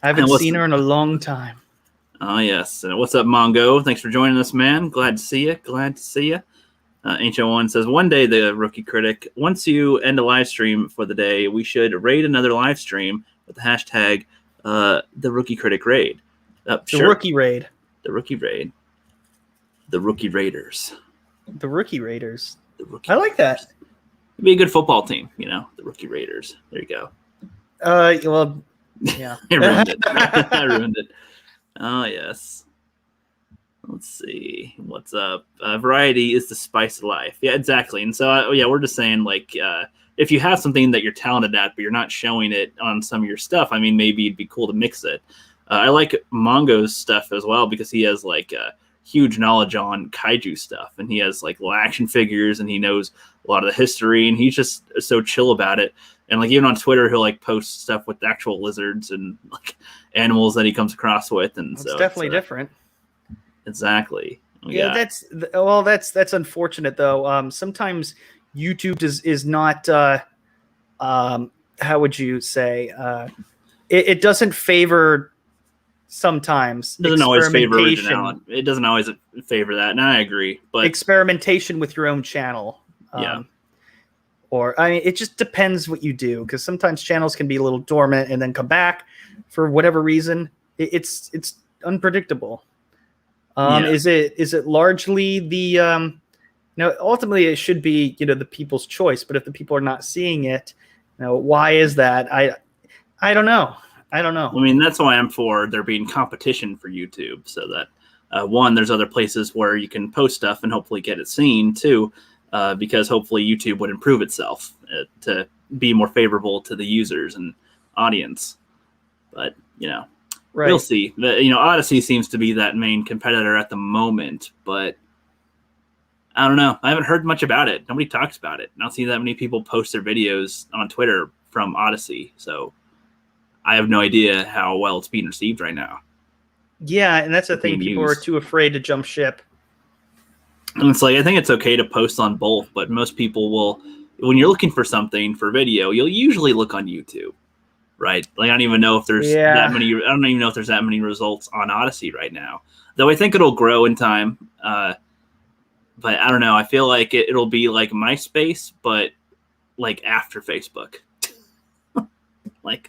I haven't seen her in a long time. Oh, yes. What's up, Mongo? Thanks for joining us, man. Glad to see you. Ancient One says, one day, the Rookie Critic, once you end a live stream for the day, we should raid another live stream with the hashtag the Rookie Critic Raid. Rookie Raid. The Rookie Raid. The Rookie Raiders. The Rookie Raiders. I like that. It'd be a good football team, the Rookie Raiders. There you go. Yeah. I ruined it. I ruined it. Oh, yes. Let's see. What's up? Variety is the spice of life. Yeah, exactly. And so, we're just saying, if you have something that you're talented at, but you're not showing it on some of your stuff, I mean, maybe it'd be cool to mix it. I like Mongo's stuff as well because he has, huge knowledge on kaiju stuff. And he has, little action figures, and he knows a lot of the history, and he's just so chill about it. And even on Twitter, he'll post stuff with actual lizards and animals that he comes across with. And it's definitely different. Exactly. Yeah, that's unfortunate though. Sometimes YouTube is not. How would you say? It doesn't favor. Sometimes it doesn't always favor originality. It doesn't always favor that, and I agree. But experimentation with your own channel. Or it just depends what you do, because sometimes channels can be a little dormant and then come back for whatever reason. It's unpredictable. Is it largely the ultimately it should be the people's choice, but if the people are not seeing it, why is that? I don't know. I mean, that's why I'm for there being competition for YouTube, so that one, there's other places where you can post stuff and hopefully get it seen too. Because hopefully YouTube would improve itself to be more favorable to the users and audience. But, we'll see. Odyssey seems to be that main competitor at the moment, but I don't know. I haven't heard much about it. Nobody talks about it. I don't see that many people post their videos on Twitter from Odyssey, so I have no idea how well it's being received right now. Yeah, and that's the thing. People are too afraid to jump ship. And it's I think it's okay to post on both, but most people will, when you're looking for something for video, you'll usually look on YouTube, right? I don't even know if there's that many. I don't even know if there's that many results on Odyssey right now. Though I think it'll grow in time. But I don't know. I feel like it'll be like MySpace, but after Facebook. What?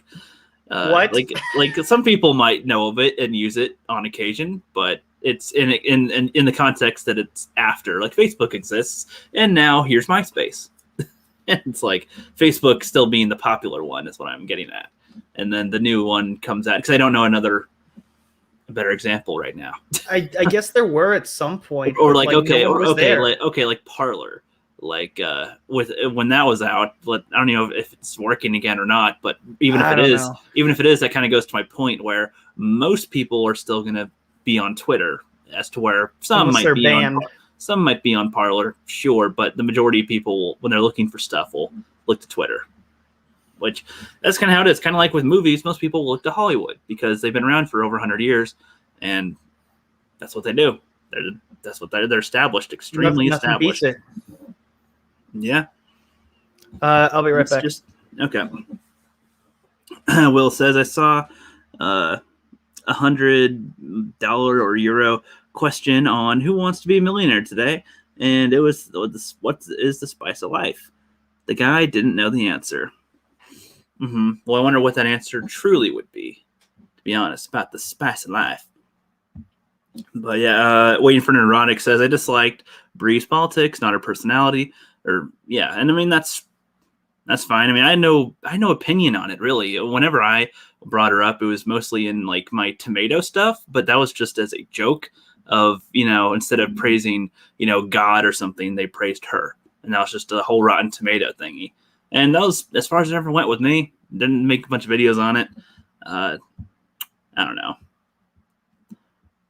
Some people might know of it and use it on occasion, but it's in the context that it's after. Facebook exists, and now here's MySpace. And it's Facebook still being the popular one is what I'm getting at. And then the new one comes out, because I don't know a better example right now. I guess there were at some point. Or like Parler. With when that was out, I don't know if it's working again or not, but even if it is, that kind of goes to my point where most people are still going to be on Twitter, as to where some might be on Parler, sure, but the majority of people, when they're looking for stuff, will look to Twitter. Which that's kind of how it is. Kind of like with movies, most people will look to Hollywood because they've been around for over 100 years, and that's what they do. They're established, extremely established. Beats it. Yeah. I'll be right back. Okay. Will says, I saw $100 or euro question on Who Wants to Be a Millionaire today, and it was, what is the spice of life? The guy didn't know the answer. Well, I wonder what that answer truly would be, to be honest, about the spice of life. But waiting for Neurotic says, I disliked Bree's politics, not her personality. And I mean, that's fine. I mean, I had no opinion on it, really. Whenever I brought her up, it was mostly in my tomato stuff, but that was just as a joke. of, instead of praising, God or something, they praised her. And that was just a whole Rotten Tomato thingy. And that was as far as it ever went with me. Didn't make a bunch of videos on it. I don't know.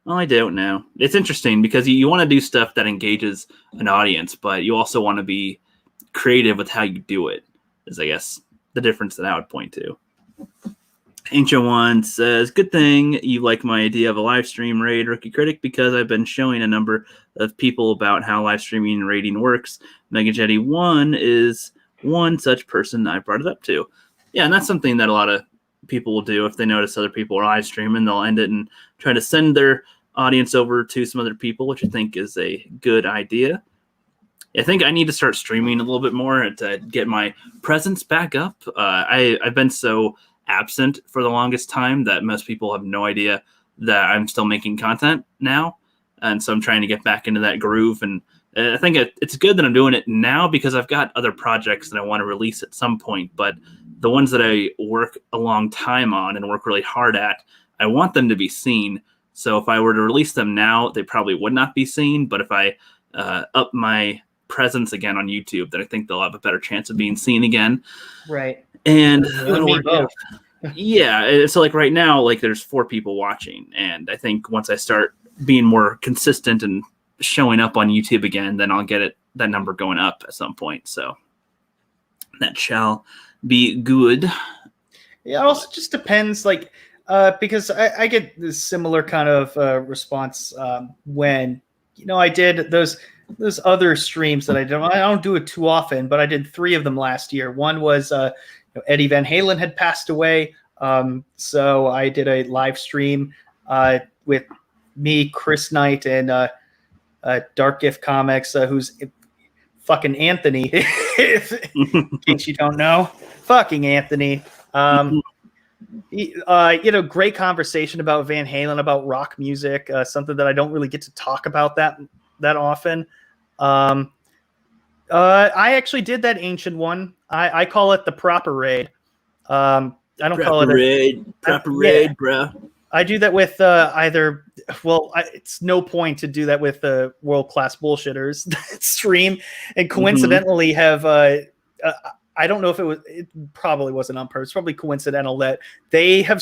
Well, I don't know. It's interesting because you want to do stuff that engages an audience, but you also want to be creative with how you do it, is I guess the difference that I would point to. Ancient One says, good thing you like my idea of a live stream raid, Rookie Critic, because I've been showing a number of people about how live streaming and raiding works. Mega Jetty 1 is one such person I brought it up to. Yeah, and that's something that a lot of people will do if they notice other people are live streaming. They'll end it and try to send their audience over to some other people, which I think is a good idea. I think I need to start streaming a little bit more to get my presence back up. I've been so absent for the longest time that most people have no idea that I'm still making content now. And so I'm trying to get back into that groove. And I think it's good that I'm doing it now because I've got other projects that I want to release at some point. But the ones that I work a long time on and work really hard at, I want them to be seen. So if I were to release them now, they probably would not be seen. But if I up my presence again on YouTube, then I think they'll have a better chance of being seen again. Right. And You and me both. Yeah. So like right now, like there's 4 people watching. And I think once I start being more consistent and showing up on YouTube again, then I'll get that number going up at some point. So that shall be good. Yeah, it also just depends, like, because I get this similar kind of response when, I did those other streams that I don't do it too often, but I did 3 of them last year. One was Eddie Van Halen had passed away. So I did a live stream with me, Chris Knight, and Dark Gift Comics, who's fucking Anthony, in case you don't know. Fucking Anthony. Great conversation about Van Halen, about rock music, something that I don't really get to talk about that often. I actually did that Ancient One. I call it the proper raid. I don't call it a proper raid, bro. I do that with it's no point to do that with world-class bullshitters stream, and coincidentally have I don't know if it probably wasn't on purpose, probably coincidental that they have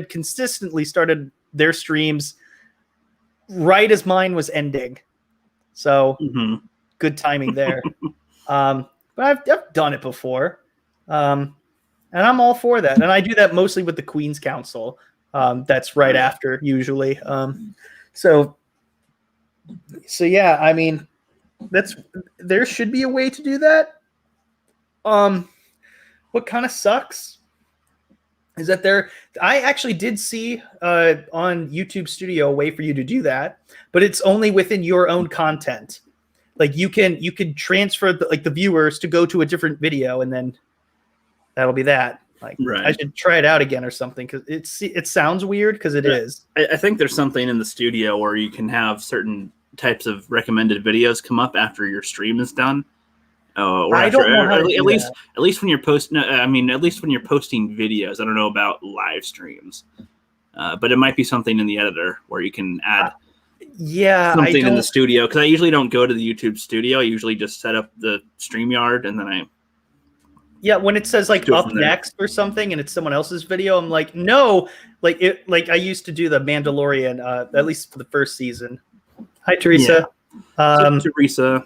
consistently started their streams right as mine was ending. So good timing there. But I've done it before. And I'm all for that. And I do that mostly with the Queen's Council. That's right after usually. So yeah, I mean, there should be a way to do that. What kind of sucks is that I actually did see on YouTube Studio a way for you to do that, but it's only within your own content. Like you can transfer the viewers to go to a different video, and then that'll be that. Like, right. I should try it out again or something, because it sounds weird, because it is. I think there's something in the studio where you can have certain types of recommended videos come up after your stream is done. Or I don't know how to do that. At least when you're posting. At least when you're posting videos. I don't know about live streams, but it might be something in the editor where you can add. Something in the studio, because I usually don't go to the YouTube studio. I usually just set up the StreamYard and then I. Yeah, when it says like up next or something and it's someone else's video, I'm like, no, like I used to do the Mandalorian, at least for the first season. Hi, Teresa. Yeah. Teresa.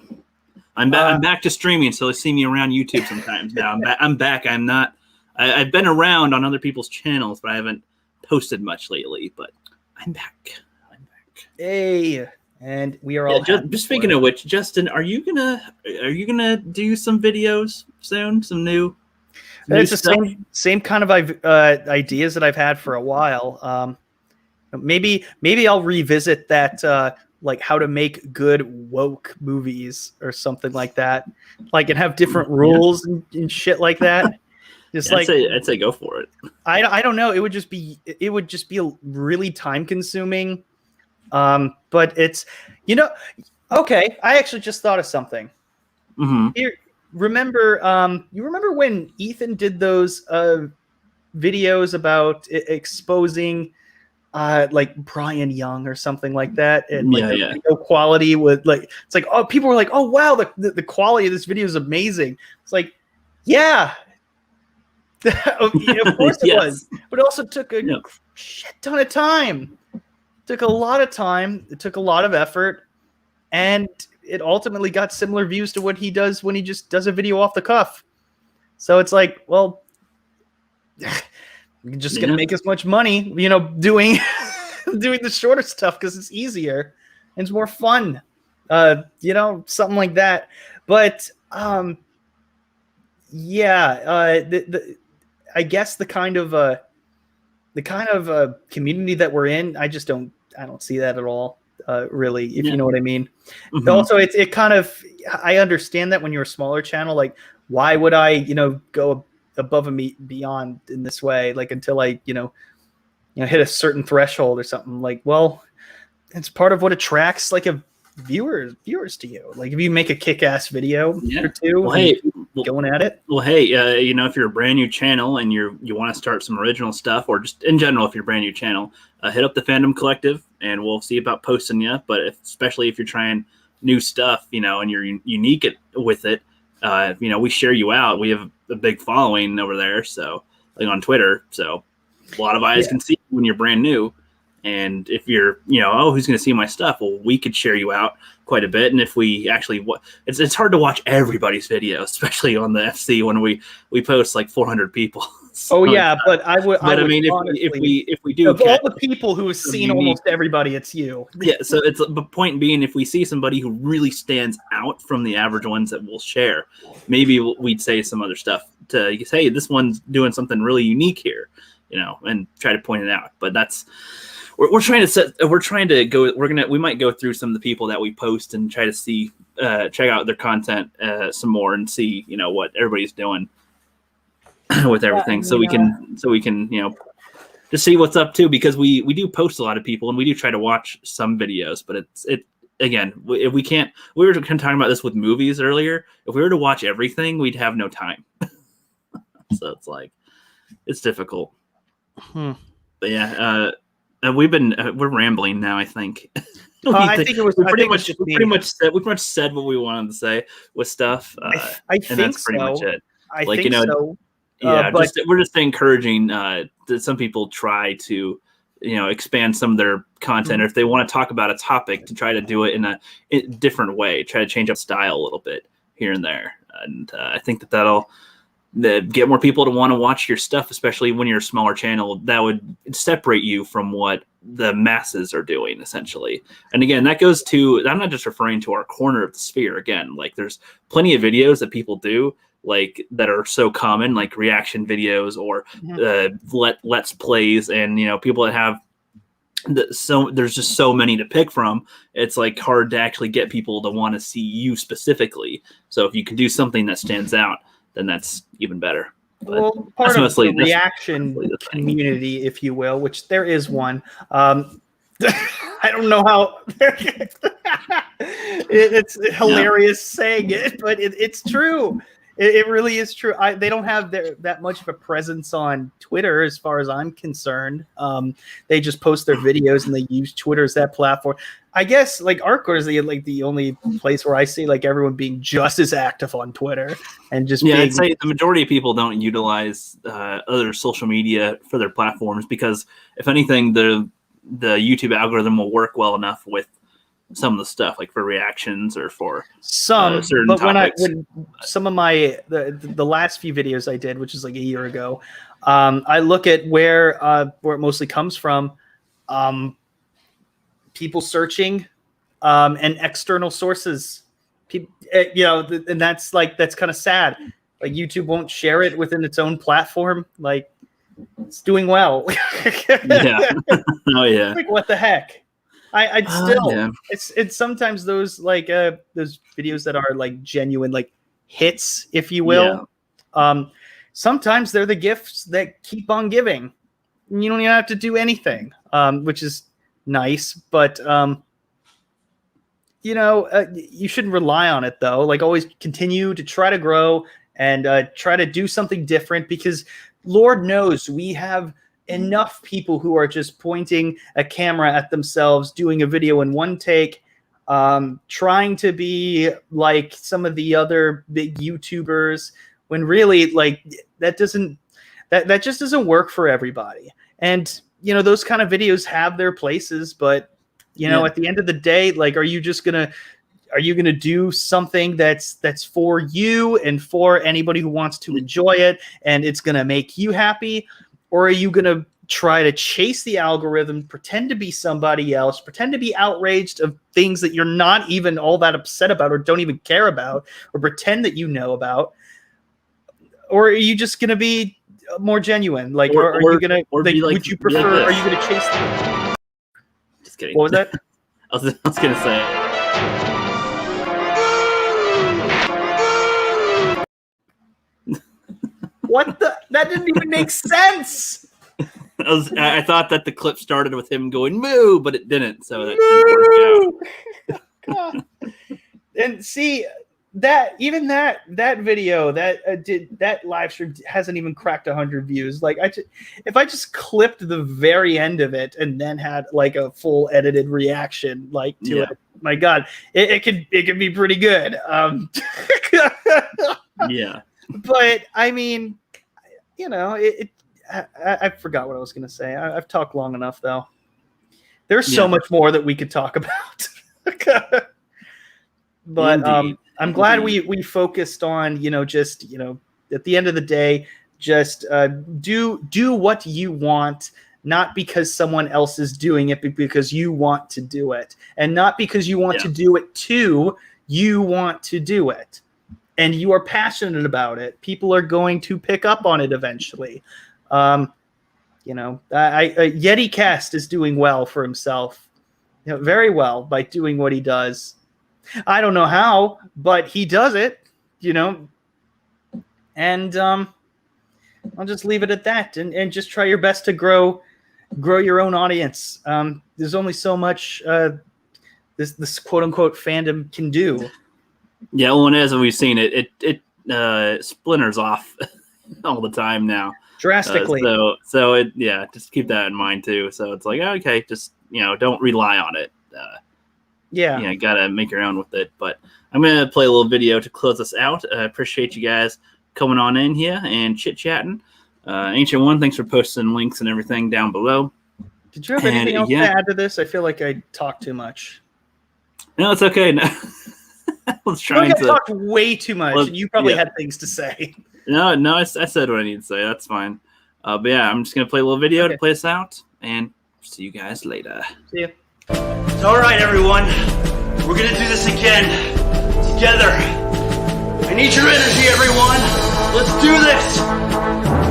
I'm back to streaming, so they see me around YouTube sometimes now. I'm back. I'm not. I've been around on other people's channels, but I haven't posted much lately. But I'm back. Hey, and we are all. Just speaking of which, Justin, are you gonna do some videos soon? Some new. It's the same kind of ideas that I've had for a while. Maybe I'll revisit that. Like how to make good woke movies or something like that, like, and have different rules and shit like that. Just I'd say go for it. I don't know. It would just be really time consuming. But it's okay. I actually just thought of something. Here, remember? You remember when Ethan did those videos about exposing like Brian Young or something like that, and like Yeah, the yeah. video quality would like it's like oh people were like oh wow the quality of this video is amazing. It's like yeah, of course it was, Yes. but it also took a Yeah. shit ton of time. It took a lot of time. It took a lot of effort, and it ultimately got similar views to what he does when he just does a video off the cuff. So it's like well. You're just gonna make as much money, doing doing the shorter stuff because it's easier and it's more fun, something like that. But I guess the kind of community that we're in, I don't see that at all, really, if you know what I mean. Mhm. Also, it kind of I understand that when you're a smaller channel, like why would I go above and beyond in this way, like until I hit a certain threshold or something. Like, well, it's part of what attracts like a viewers to you. Like if you make a kick-ass video or two, Well, hey, going at it. Well, hey, if you're a brand new channel and you want to start some original stuff, or just in general, if you're a brand new channel, hit up the Fandom Collective, and we'll see about posting you. But especially if you're trying new stuff, and you're unique with it, we share you out. We have a big following over there, so like on Twitter, so a lot of eyes can see when you're brand new. And if you're, who's going to see my stuff? Well, we could share you out quite a bit. And if we actually, it's hard to watch everybody's videos, especially on the FC when we post like 400 people. So, but I would. But I mean, if we do, of all the people who have seen almost everybody, it's you. Yeah. So it's the point being, if we see somebody who really stands out from the average ones that we'll share, maybe we'd say some other stuff to say, hey, this one's doing something really unique here, and try to point it out. But that's. We might go through some of the people that we post and try to see, check out their content some more and see, what everybody's doing with everything. So we can, just see what's up too, because we do post a lot of people and we do try to watch some videos, but again, if we can't, we were kind of talking about this with movies earlier. If we were to watch everything, we'd have no time. So it's like, it's difficult. But yeah, we're rambling now. I think. I think it was pretty much said what we wanted to say with stuff. I think that's pretty much it. I think so. Yeah, but we're just encouraging that some people try to, expand some of their content, or if they want to talk about a topic, to try to do it in a different way, try to change up style a little bit here and there, and I think that'll get more people to want to watch your stuff, especially when you're a smaller channel. That would separate you from what the masses are doing, essentially. And again, that goes to, I'm not just referring to our corner of the sphere. Again, like there's plenty of videos that people do, like that are so common, like reaction videos or let's plays, and people that have there's just so many to pick from. It's like hard to actually get people to want to see you specifically. So if you can do something that stands out, then that's even better. But well, part of the reaction community, if you will, which there is one. I don't know how it's hilarious saying it, but it's true. It really is true. They don't have that much of a presence on Twitter, as far as I'm concerned. They just post their videos and they use Twitter as that platform. I guess like Arcor is the only place where I see like everyone being just as active on Twitter and just I'd say the majority of people don't utilize other social media for their platforms, because if anything, the YouTube algorithm will work well enough with some of the stuff, like for reactions or for certain but topics. when some of my the last few videos I did, which is like a year ago, I look at where it mostly comes from, people searching, and external sources. People, and that's kind of sad. Like YouTube won't share it within its own platform. Like it's doing well. Yeah. Oh yeah. Like what the heck? I'd still it's sometimes those those videos that are like genuine like hits, if you will. Sometimes they're the gifts that keep on giving. You don't even have to do anything, which is nice, but you shouldn't rely on it though. Like always continue to try to grow and try to do something different, because Lord knows we have enough people who are just pointing a camera at themselves, doing a video in one take, trying to be like some of the other big YouTubers, when really like that just doesn't work for everybody. And those kind of videos have their places, but at the end of the day, like, are you gonna do something that's for you and for anybody who wants to enjoy it and it's gonna make you happy? Or are you gonna try to chase the algorithm, pretend to be somebody else, pretend to be outraged of things that you're not even all that upset about or don't even care about, or pretend that you know about? Or are you just gonna be more genuine? Like, or are you gonna, like, would you prefer? Are you gonna chase them? Just kidding. What was that? I was gonna say. What the? That didn't even make sense. I thought that the clip started with him going moo, but it didn't. So that didn't work out. God. And see that video that live stream hasn't even cracked 100 views. Like, if I just clipped the very end of it and then had like a full edited reaction like to it, my God, it could be pretty good. Yeah. But I mean, I forgot what I was going to say. I've talked long enough, though. There's so much more that we could talk about. But I'm glad we focused on, just, at the end of the day, just do what you want, not because someone else is doing it, but because you want to do it. And not because you want to do it too, you want to do it. And you are passionate about it. People are going to pick up on it eventually. Yeti Cast is doing well for himself, very well, by doing what he does. I don't know how, but he does it, and I'll just leave it at that, and just try your best to grow your own audience. There's only so much this quote unquote fandom can do. Yeah, well, and as we've seen, it splinters off all the time now, drastically. So just keep that in mind too. So it's like, okay, just don't rely on it. Gotta make your own with it. But I'm gonna play a little video to close us out. I appreciate you guys coming on in here and chit chatting. Ancient One, thanks for posting links and everything down below. Did you have anything else to add to this? I feel like I talked too much. No, it's okay. No. I was trying to talk way too much, and you probably had things to say. No, I said what I need to say. That's fine. But yeah, I'm just gonna play a little video to play us out, and see you guys later. See ya. All right, everyone, we're gonna do this again together. I need your energy, everyone. Let's do this.